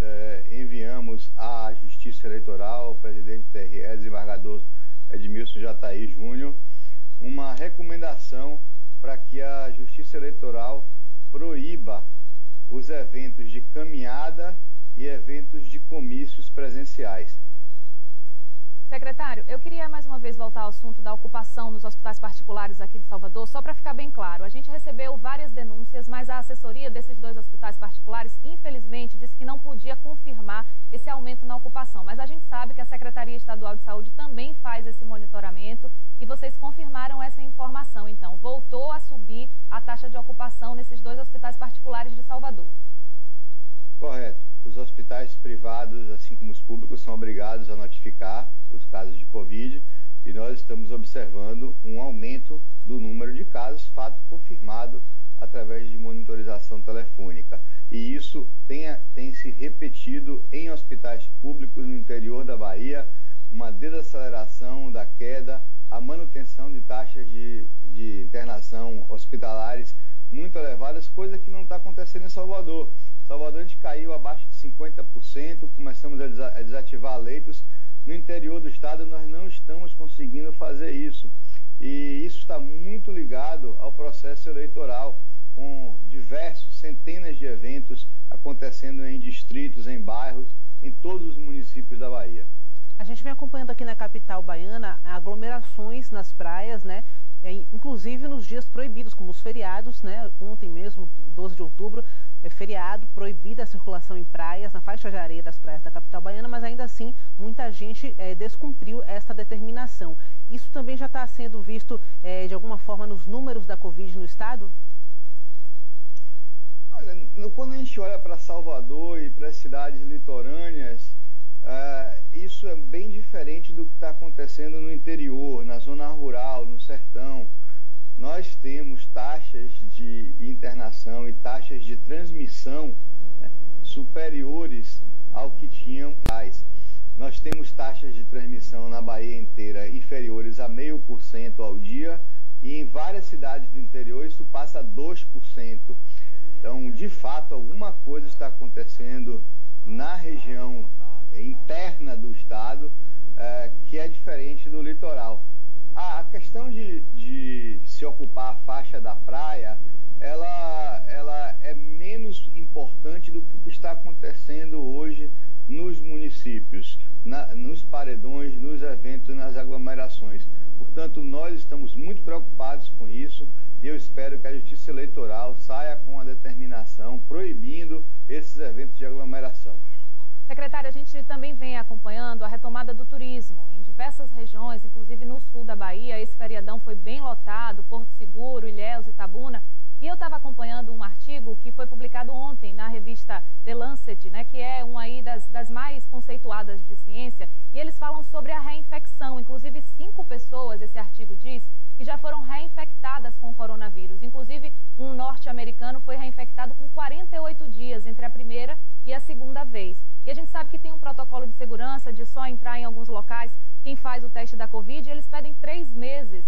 enviamos à Justiça Eleitoral, o presidente do TRE, desembargador Edmilson Jataí Júnior, uma recomendação para que a Justiça Eleitoral proíba os eventos de caminhada e eventos de comícios presenciais. Secretário, eu queria mais uma vez voltar ao assunto da ocupação nos hospitais particulares aqui de Salvador, só para ficar bem claro. A gente recebeu várias denúncias, mas a assessoria desses 2 hospitais particulares, infelizmente, disse que não podia confirmar esse aumento na ocupação. Mas a gente sabe que a Secretaria Estadual de Saúde também faz esse monitoramento e vocês confirmaram essa informação. Então, voltou a subir a taxa de ocupação nesses 2 hospitais particulares de Salvador. Correto. Os hospitais privados, assim como os públicos, são obrigados a notificar os casos de Covid e nós estamos observando um aumento do número de casos, fato confirmado através de monitorização telefônica. E isso tem se repetido em hospitais públicos no interior da Bahia, uma desaceleração da queda, a manutenção de taxas de internação hospitalares muito elevadas, coisa que não está acontecendo em Salvador. Salvador a gente caiu abaixo de 50%, começamos a desativar leitos. No interior do estado nós não estamos conseguindo fazer isso. E isso está muito ligado ao processo eleitoral, com centenas de eventos acontecendo em distritos, em bairros, em todos os municípios da Bahia. A gente vem acompanhando aqui na capital baiana aglomerações nas praias, né? Inclusive nos dias proibidos, como os feriados, né? Ontem mesmo, 12 de outubro, é feriado, proibida a circulação em praias, na faixa de areia das praias da capital baiana, mas ainda assim muita gente descumpriu esta determinação. Isso também já está sendo visto de alguma forma nos números da Covid no estado? Olha, quando a gente olha para Salvador e para as cidades litorâneas, isso é bem diferente do que está acontecendo no interior, na zona rural, no sertão. Nós temos taxas de internação e taxas de transmissão, né, superiores ao que tínhamos. Nós temos taxas de transmissão na Bahia inteira inferiores a 0,5% ao dia, e em várias cidades do interior isso passa a 2%. Então, de fato, alguma coisa está acontecendo na região interna do estado que é diferente do litoral. A questão de se ocupar a faixa da praia, ela é menos importante do que está acontecendo hoje nos municípios, nos paredões, nos eventos, nas aglomerações. Portanto, nós estamos muito preocupados com isso e eu espero que a Justiça Eleitoral saia com a determinação proibindo esses eventos de aglomeração. Secretário, a gente também vem acompanhando a retomada do turismo em diversas regiões, inclusive no sul da Bahia. Esse feriadão foi bem lotado, Porto Seguro, Ilhéus, Itabuna. E eu estava acompanhando um artigo que foi publicado ontem na revista The Lancet, né, que é uma aí das mais conceituadas de ciência, e eles falam sobre a reinfecção. Inclusive, 5 pessoas, esse artigo diz, que já foram reinfectadas com o coronavírus. Inclusive, um norte-americano foi reinfectado com 48 dias entre a primeira e a segunda vez. E a gente sabe que tem um protocolo de segurança de só entrar em alguns locais quem faz o teste da Covid, e eles pedem 3 meses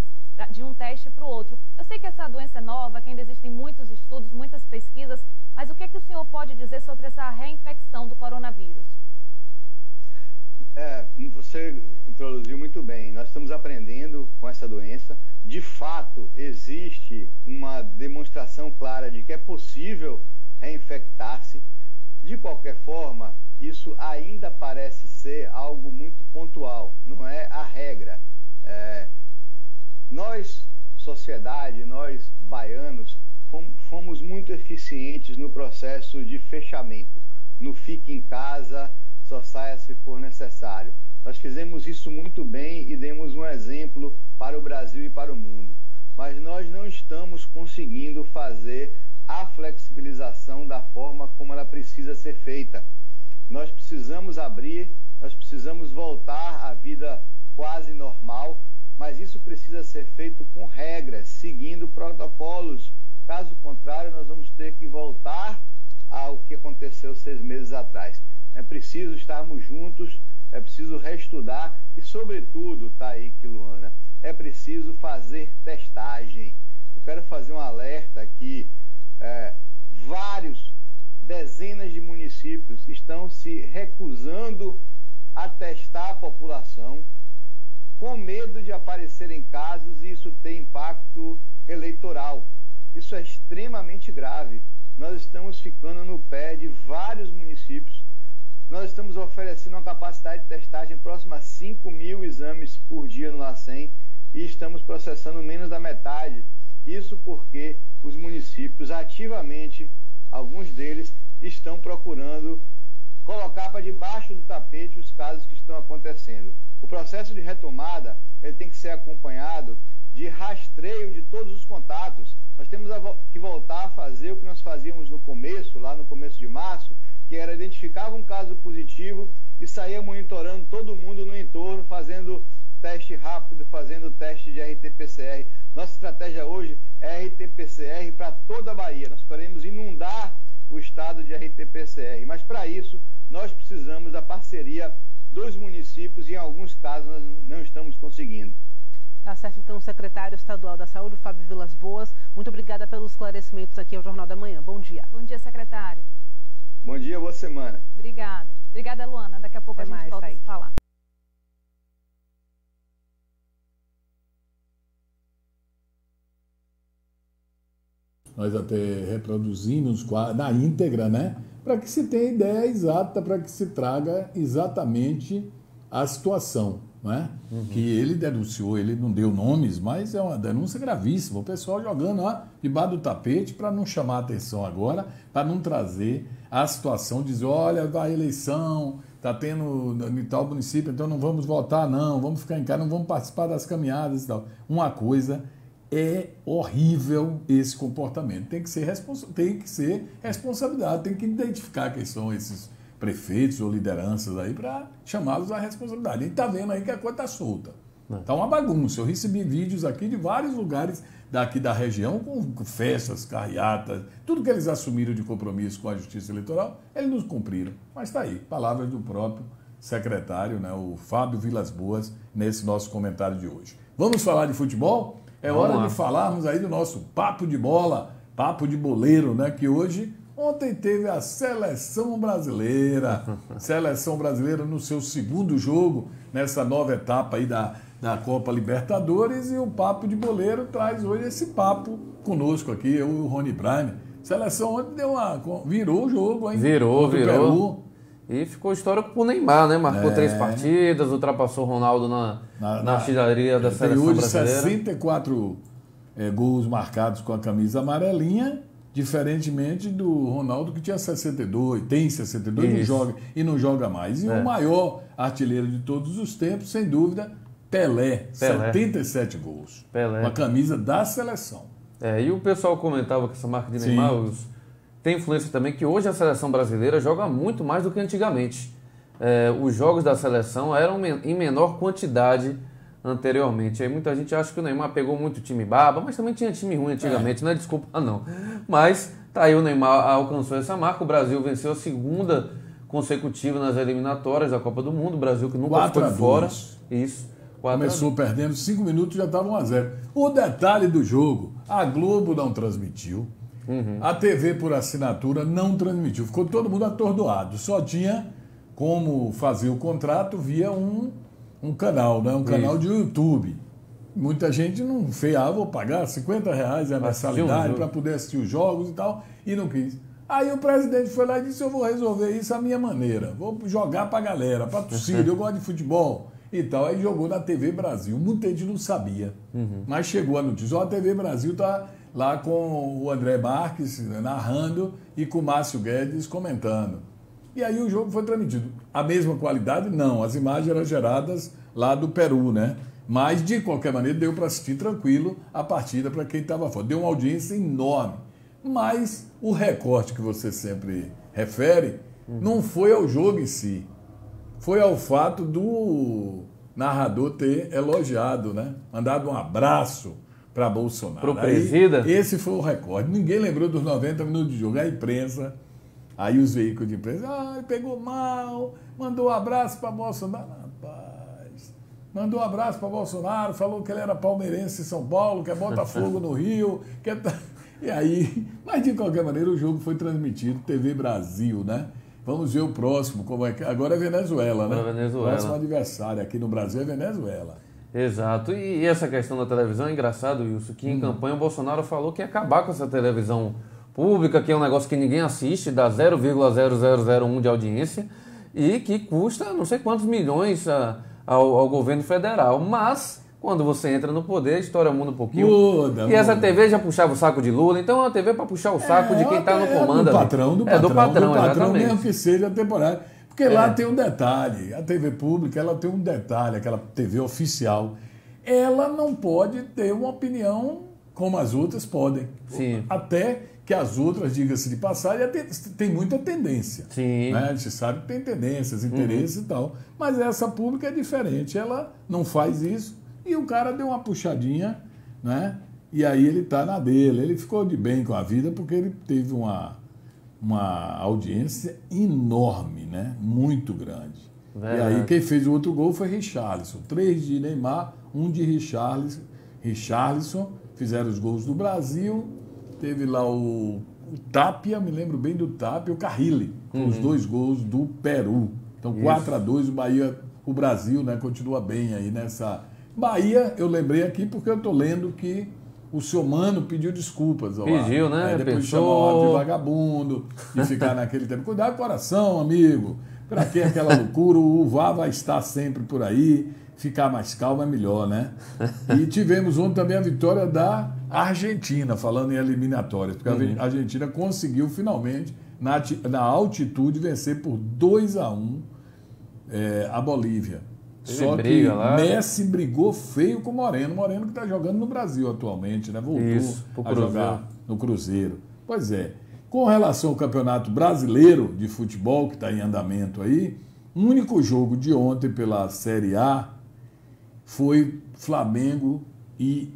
de um teste para o outro. Eu sei que essa doença é nova, que ainda existem muitos estudos, muitas pesquisas, mas o que é que o senhor pode dizer sobre essa reinfecção do coronavírus? Você introduziu muito bem. Nós estamos aprendendo com essa doença. De fato, existe uma demonstração clara de que é possível reinfectar-se. De qualquer forma, isso ainda parece ser algo muito pontual, não é a regra. Nós, sociedade, nós baianos, fomos muito eficientes no processo de fechamento, no fique em casa, só saia se for necessário. Nós fizemos isso muito bem e demos um exemplo para o Brasil e para o mundo. Mas nós não estamos conseguindo fazer a flexibilização da forma como ela precisa ser feita. Nós precisamos abrir, nós precisamos voltar à vida quase normal, mas isso precisa ser feito com regras, seguindo protocolos. Caso contrário, nós vamos ter que voltar ao que aconteceu 6 meses atrás. É preciso estarmos juntos, é preciso reestudar e, sobretudo, Taíque, Luana, é preciso fazer testagem. Eu quero fazer um alerta aqui. Dezenas de municípios estão se recusando a testar a população com medo de aparecerem casos e isso ter impacto eleitoral. Isso é extremamente grave. Nós estamos ficando no pé de vários municípios. Nós estamos oferecendo uma capacidade de testagem próxima a 5.000 exames por dia no LACEN e estamos processando menos da metade. Isso porque os municípios ativamente, alguns deles, estão procurando colocar para debaixo do tapete os casos que estão acontecendo. O processo de retomada ele tem que ser acompanhado de rastreio de todos os contatos. Nós temos que voltar a fazer o que nós fazíamos no começo, lá no começo de março, que era identificar um caso positivo e sair monitorando todo mundo no entorno, fazendo teste rápido, fazendo teste de RT-PCR. Nossa estratégia hoje é RT-PCR para toda a Bahia. Nós queremos inundar o estado de RT-PCR, mas para isso nós precisamos da parceria dos municípios e em alguns casos nós não estamos conseguindo. Tá certo, então, o secretário estadual da Saúde, Fábio Vilas Boas, muito obrigada pelos esclarecimentos aqui ao Jornal da Manhã. Bom dia. Bom dia, secretário. Bom dia, boa semana. Obrigada. Obrigada, Luana. Daqui a pouco a gente volta a se falar. Nós até reproduzimos na íntegra, né? para que se tenha ideia exata, para que se traga exatamente a situação. Não é? Que ele denunciou, ele não deu nomes, mas é uma denúncia gravíssima. O pessoal jogando lá debaixo do tapete para não chamar a atenção agora, para não trazer a situação, dizer, olha, vai eleição, está tendo em tal município, então não vamos votar não, vamos ficar em casa, não vamos participar das caminhadas e tal. Uma coisa é horrível esse comportamento. Tem que ser responsabilidade, tem que identificar quem são esses prefeitos ou lideranças aí para chamá-los à responsabilidade. A gente está vendo aí que a coisa está solta. Está uma bagunça. Eu recebi vídeos aqui de vários lugares daqui da região com festas, carreatas, tudo que eles assumiram de compromisso com a Justiça Eleitoral, eles não cumpriram. Mas está aí, palavras do próprio secretário, né, o Fábio Vilas Boas, nesse nosso comentário de hoje. Vamos falar de futebol? É hora de falarmos aí do nosso papo de bola, papo de boleiro, né, que hoje... Ontem teve a Seleção Brasileira no seu segundo jogo, nessa nova etapa aí da Copa Libertadores, e o Papo de Boleiro traz hoje esse papo conosco aqui, eu e o Rony Bryan. Seleção ontem virou o jogo, hein? Virou. Peru. E ficou histórico pro Neymar, né? Marcou 3 partidas, ultrapassou o Ronaldo na artilharia da Seleção hoje Brasileira. 64 gols marcados com a camisa amarelinha, diferentemente do Ronaldo, que tinha 62, tem 62 e não joga mais. E o maior artilheiro de todos os tempos, sem dúvida, Pelé. 77 gols. Uma camisa da seleção. E o pessoal comentava que essa marca de Neymar tem influência também, que hoje a seleção brasileira joga muito mais do que antigamente. Os jogos da seleção eram em menor quantidade anteriormente. Aí muita gente acha que o Neymar pegou muito time baba, mas também tinha time ruim antigamente, não é desculpa não. Mas tá aí, o Neymar alcançou essa marca, o Brasil venceu a segunda consecutiva nas eliminatórias da Copa do Mundo, o Brasil que nunca ficou de fora. Isso. Começou perdendo 5 minutos, já estava 1-0. O detalhe do jogo, a Globo não transmitiu, a TV por assinatura não transmitiu, ficou todo mundo atordoado, só tinha como fazer o contrato via um canal, né? Um canal de YouTube. Muita gente não fez, vou pagar R$50 a mensalidade para poder assistir os jogos e tal, e não quis. Aí o presidente foi lá e disse, eu vou resolver isso à minha maneira, vou jogar para a galera, para a torcida, eu gosto de futebol e tal. Aí jogou na TV Brasil, muita gente não sabia, mas chegou a notícia, a TV Brasil está lá com o André Marques narrando e com o Márcio Guedes comentando. E aí o jogo foi transmitido. A mesma qualidade? Não. As imagens eram geradas lá do Peru, né? Mas, de qualquer maneira, deu para assistir tranquilo a partida para quem estava fora. Deu uma audiência enorme. Mas o recorte que você sempre refere não foi ao jogo em si. Foi ao fato do narrador ter elogiado, né? Mandado um abraço para Bolsonaro. Pro presida? Esse foi o recorde. Ninguém lembrou dos 90 minutos de jogo. A imprensa... Aí os veículos de imprensa, pegou mal, mandou um abraço para Bolsonaro. Rapaz, mandou um abraço para Bolsonaro, falou que ele era palmeirense em São Paulo, que é Botafogo no Rio. E aí, mas de qualquer maneira o jogo foi transmitido, TV Brasil, né? Vamos ver o próximo, como é que... Agora é Venezuela, né? Venezuela. O próximo adversário aqui no Brasil é Venezuela. Exato. E essa questão da televisão é engraçado, Wilson, que em campanha o Bolsonaro falou que ia acabar com essa televisão pública, que é um negócio que ninguém assiste, dá 0,0001 de audiência e que custa não sei quantos milhões ao governo federal. Mas, quando você entra no poder, a história muda um pouquinho. Muda. Essa TV já puxava o saco de Lula, então é uma TV para puxar o saco de quem está no comando. Do patrão, exatamente. Mesmo que seja temporário. Porque lá tem um detalhe, a TV pública ela tem um detalhe, aquela TV oficial, ela não pode ter uma opinião como as outras podem. Sim. Até que as outras, diga-se de passagem, tem muita tendência. Sim. Né? A gente sabe que tem tendências, interesses e tal. Mas essa pública é diferente. Ela não faz isso e o cara deu uma puxadinha, né? E aí ele está na dele. Ele ficou de bem com a vida porque ele teve uma audiência enorme, né? Muito grande. E aí quem fez o outro gol foi Richarlison. 3 de Neymar, 1 de Richarlison. Fizeram os gols do Brasil. Teve lá o Tapia, me lembro bem do Tapia, o Carrilli, com os 2 gols do Peru. Então 4-2, o Brasil, né, continua bem aí nessa... Bahia, eu lembrei aqui porque eu estou lendo que o seu mano pediu desculpas. Pediu, né? Depois chamou de vagabundo e ficar naquele tempo. Cuidado com o coração, amigo. Pra que aquela loucura? O VAR vai estar sempre por aí. Ficar mais calmo é melhor, né? E tivemos ontem também a vitória da Argentina, falando em eliminatórias. Porque a Argentina conseguiu finalmente, na altitude, vencer por 2-1 a Bolívia. Só que Messi brigou feio com o Moreno. Moreno que está jogando no Brasil atualmente, né? Voltou a jogar no Cruzeiro. Pois é. Com relação ao Campeonato Brasileiro de Futebol, que está em andamento aí, o único jogo de ontem pela Série A foi Flamengo e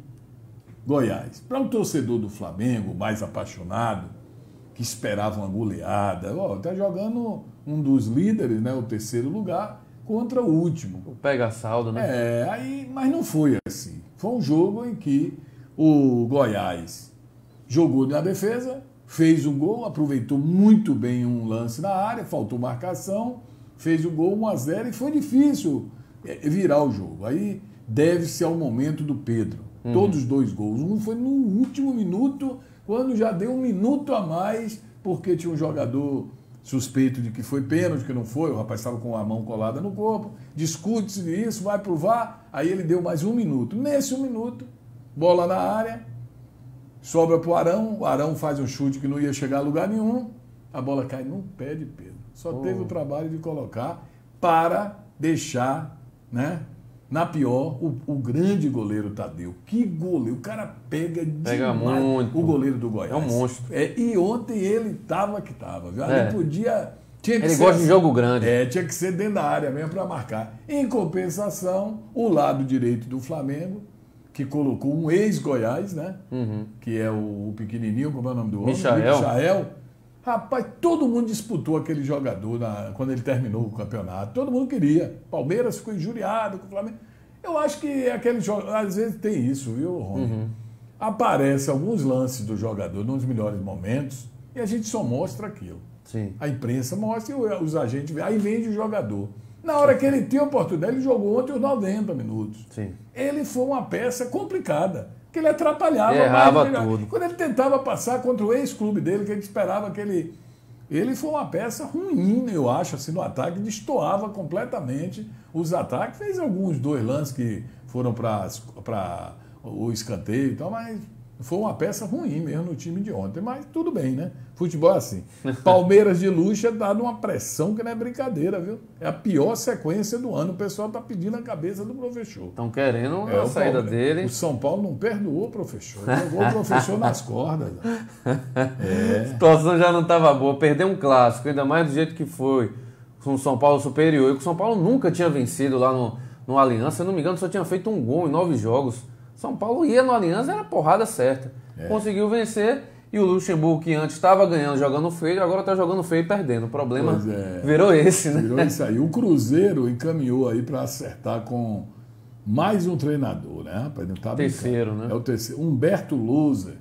Goiás. Para um torcedor do Flamengo, mais apaixonado, que esperava uma goleada, está jogando um dos líderes, né, o terceiro lugar, contra o último. O pega-saldo, né? Mas não foi assim. Foi um jogo em que o Goiás jogou na defesa, fez um gol, aproveitou muito bem um lance na área, faltou marcação, fez o gol 1-0 e foi difícil virar o jogo. Aí deve-se ao momento do Pedro. Todos os 2 gols. Um foi no último minuto, quando já deu 1 minuto a mais, porque tinha um jogador suspeito de que foi pênalti, que não foi, o rapaz estava com a mão colada no corpo, discute-se isso, vai pro VAR, aí ele deu mais 1 minuto. Nesse 1 minuto, bola na área, sobra pro Arão, o Arão faz um chute que não ia chegar a lugar nenhum, a bola cai no pé de Pedro. Só teve o trabalho de colocar para deixar, né, na pior, o grande goleiro Tadeu. Que goleiro, o cara pega demais muito. O goleiro do Goiás. É um monstro. E ontem ele tava que tava, viu? Ele podia... Ele gosta de jogo grande. Tinha que ser dentro da área mesmo para marcar. Em compensação, o lado direito do Flamengo, que colocou um ex-Goiás, né? Que é o pequenininho, como é o nome do homem? Michael. Rapaz, todo mundo disputou aquele jogador quando ele terminou o campeonato. Todo mundo queria. Palmeiras ficou injuriado com o Flamengo. Eu acho que aquele jogador... Às vezes tem isso, viu, Rony? Aparece alguns lances do jogador nos melhores momentos e a gente só mostra aquilo. Sim. A imprensa mostra e os agentes... Aí vende o jogador. Na hora que ele tem a oportunidade, ele jogou ontem os 90 minutos. Sim. Ele foi uma peça complicada. Que ele atrapalhava mais. Tudo. Quando ele tentava passar contra o ex-clube dele, que ele esperava que ele... Ele foi uma peça ruim, eu acho, assim, no ataque, destoava completamente os ataques. Fez alguns 2 lances que foram para o escanteio e tal, mas foi uma peça ruim mesmo no time de ontem. Mas tudo bem, né? Futebol é assim. Palmeiras de Lucha dá uma pressão que não é brincadeira, viu? É a pior sequência do ano. O pessoal tá pedindo a cabeça do professor. Estão querendo a saída dele. O São Paulo não perdoou o professor. Jogou o professor nas cordas. A situação já não estava boa. Perder um clássico, ainda mais do jeito que foi, com o São Paulo superior. E que o São Paulo nunca tinha vencido lá no Aliança. Se eu não me engano, só tinha feito um gol em 9 jogos. São Paulo ia no Aliança, era porrada certa. Conseguiu vencer. E o Luxemburgo, que antes estava ganhando, jogando feio, agora está jogando feio e perdendo. O problema virou esse, né? Virou isso aí. O Cruzeiro encaminhou aí para acertar com mais um treinador, né, rapaz? Não tá terceiro, brincando. né? É o terceiro. Humberto Louser.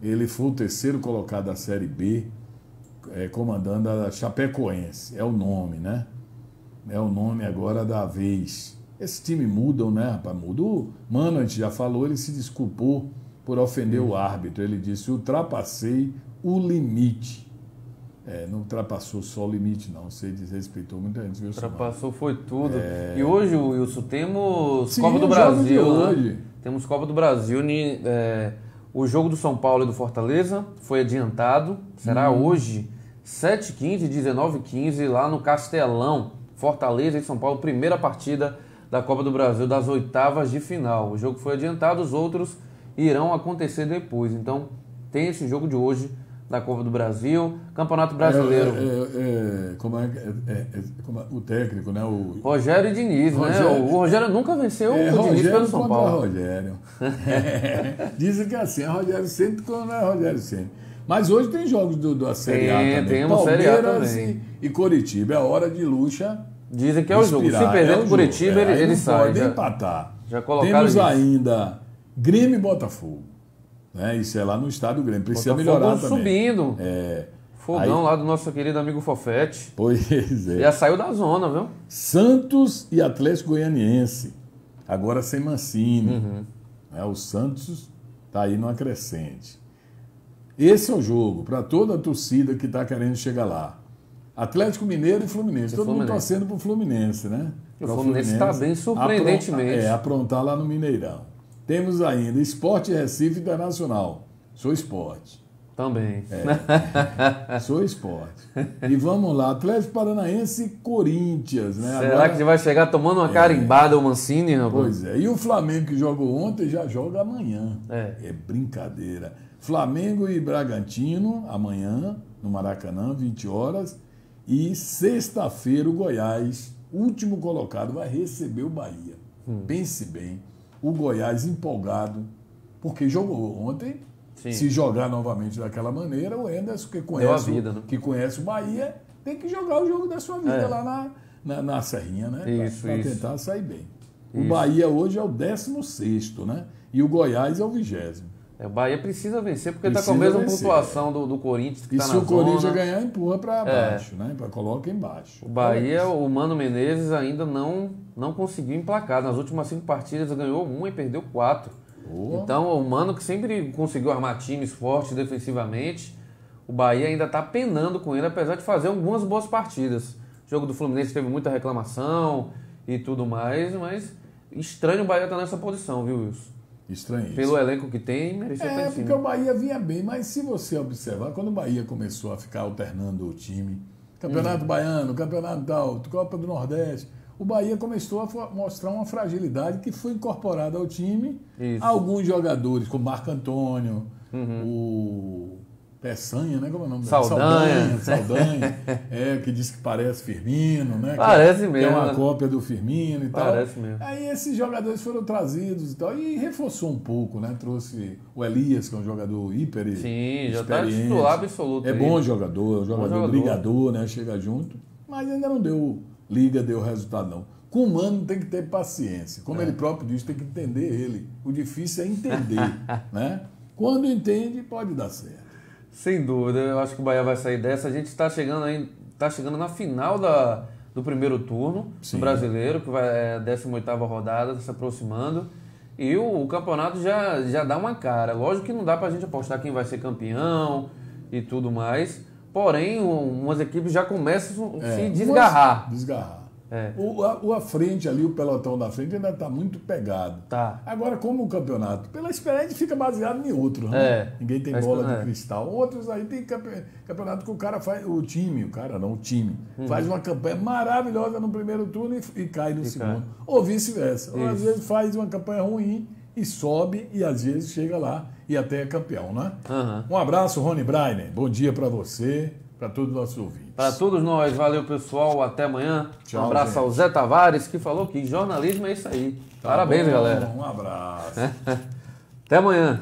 Ele foi o terceiro colocado da Série B, comandando a Chapecoense. É o nome, né? É o nome agora da vez. Esse time mudam, né, rapaz? Muda. O Mano, a gente já falou, ele se desculpou por ofender o árbitro. Ele disse: ultrapassei o limite. Não ultrapassou só o limite, não. Você desrespeitou muita gente. Viu? Ultrapassou foi tudo. E hoje, Wilson, temos Copa do Brasil. Né? Temos Copa do Brasil. O jogo do São Paulo e do Fortaleza foi adiantado. Será hoje, 7h15 e 19h15, lá no Castelão. Fortaleza e São Paulo, primeira partida da Copa do Brasil, das 8ª de final. O jogo foi adiantado, os outros irão acontecer depois. Então, tem esse jogo de hoje da Copa do Brasil, Campeonato Brasileiro. Como é o técnico, né? O Rogério Diniz, né? O Rogério nunca venceu o Diniz pelo São Paulo. Rogério. Dizem que é assim, é Rogério Ceni quando não é Rogério Ceni. Mas hoje tem jogos da Série A também. Temos Série A também. E Coritiba, é hora de Lucha. Dizem que é o jogo. Se perder o Curitiba, ele sai. Pode empatar. Já colocaram Temos ainda Grêmio e Botafogo. Isso é lá no estado do Grêmio. Precisa melhorar também. Subindo. Fogão lá do nosso querido amigo Fofete. Pois é. Já saiu da zona, viu? Santos e Atlético Goianiense. Agora sem Mancini. O Santos Está aí numa crescente. Esse é o jogo para toda a torcida que está querendo chegar lá. Atlético Mineiro e Fluminense. Todo mundo torcendo para o Fluminense, né? O Fluminense está bem surpreendentemente. Aprontar lá no Mineirão. Temos ainda Sport Recife Internacional. Sou Sport. Também. Sou Sport. E vamos lá, Atlético Paranaense e Corinthians, né? Será Agora, que você vai chegar tomando uma carimbada o Mancini? Pois é. E o Flamengo que jogou ontem já joga amanhã. É brincadeira. Flamengo e Bragantino amanhã no Maracanã, 20 horas. E sexta-feira o Goiás, último colocado, vai receber o Bahia. Pense bem. O Goiás empolgado, porque jogou ontem. Sim. Se jogar novamente daquela maneira, o Enderson, que conhece o Bahia, tem que jogar o jogo da sua vida lá na Serrinha, né? Para tentar sair bem. O Bahia hoje é o 16º, né? E o Goiás é o 20º. O Bahia precisa vencer, porque está com a mesma pontuação do Corinthians, que está na zona. E se o Corinthians ganhar, empurra para baixo, né? Coloca embaixo. O Bahia, o Mano Menezes ainda não conseguiu emplacar. Nas últimas 5 partidas ganhou 1 e perdeu 4. Então, o Mano que sempre conseguiu armar times fortes defensivamente, o Bahia ainda está penando com ele, apesar de fazer algumas boas partidas. O jogo do Fluminense teve muita reclamação e tudo mais, mas estranho o Bahia estar nessa posição, viu, Wilson? Estranho. Pelo elenco que tem, merecia estar em cima. Porque o Bahia vinha bem, mas se você observar, quando o Bahia começou a ficar alternando o time, Campeonato Baiano, Campeonato tal, Copa do Nordeste, o Bahia começou a mostrar uma fragilidade que foi incorporada ao time. Isso. Alguns jogadores, como Marco Antônio, o Peçanha, né? Como é o nome dele? Saldanha. Que diz que parece Firmino, né? Parece mesmo. Que é uma cópia do Firmino e tal. Parece mesmo. Aí esses jogadores foram trazidos e tal, e reforçou um pouco, né? Trouxe o Elias, que é um jogador hiper experiente. Já está titular absoluto. É bom jogador, brigador, né? Chega junto, mas ainda não deu liga, deu resultado não. Com o Mano tem que ter paciência. Como ele próprio diz, tem que entender ele. O difícil é entender, né? Quando entende, pode dar certo. Sem dúvida, eu acho que o Bahia vai sair dessa. A gente está chegando na final do primeiro turno do Brasileiro, que vai a 18ª rodada, está se aproximando. E o campeonato já dá uma cara. Lógico que não dá para a gente apostar quem vai ser campeão e tudo mais. Porém, umas equipes já começam a se desgarrar. O à frente ali, o pelotão da frente ainda está muito pegado. Agora, como o campeonato, pela experiência, fica baseado em outros, né? Ninguém tem bola de cristal. Outros aí tem campeonato que o cara faz, o time faz uma campanha maravilhosa no primeiro turno e cai no segundo. Ou vice-versa. Ou às vezes faz uma campanha ruim e sobe e às vezes chega lá e até é campeão, né? Um abraço, Rony Brainer. Bom dia para você, para todos os nossos ouvintes. Para todos nós, valeu pessoal, até amanhã. Tchau, um abraço ao Zé Tavares, que falou que jornalismo é isso aí. Parabéns, galera. Um abraço. Até amanhã.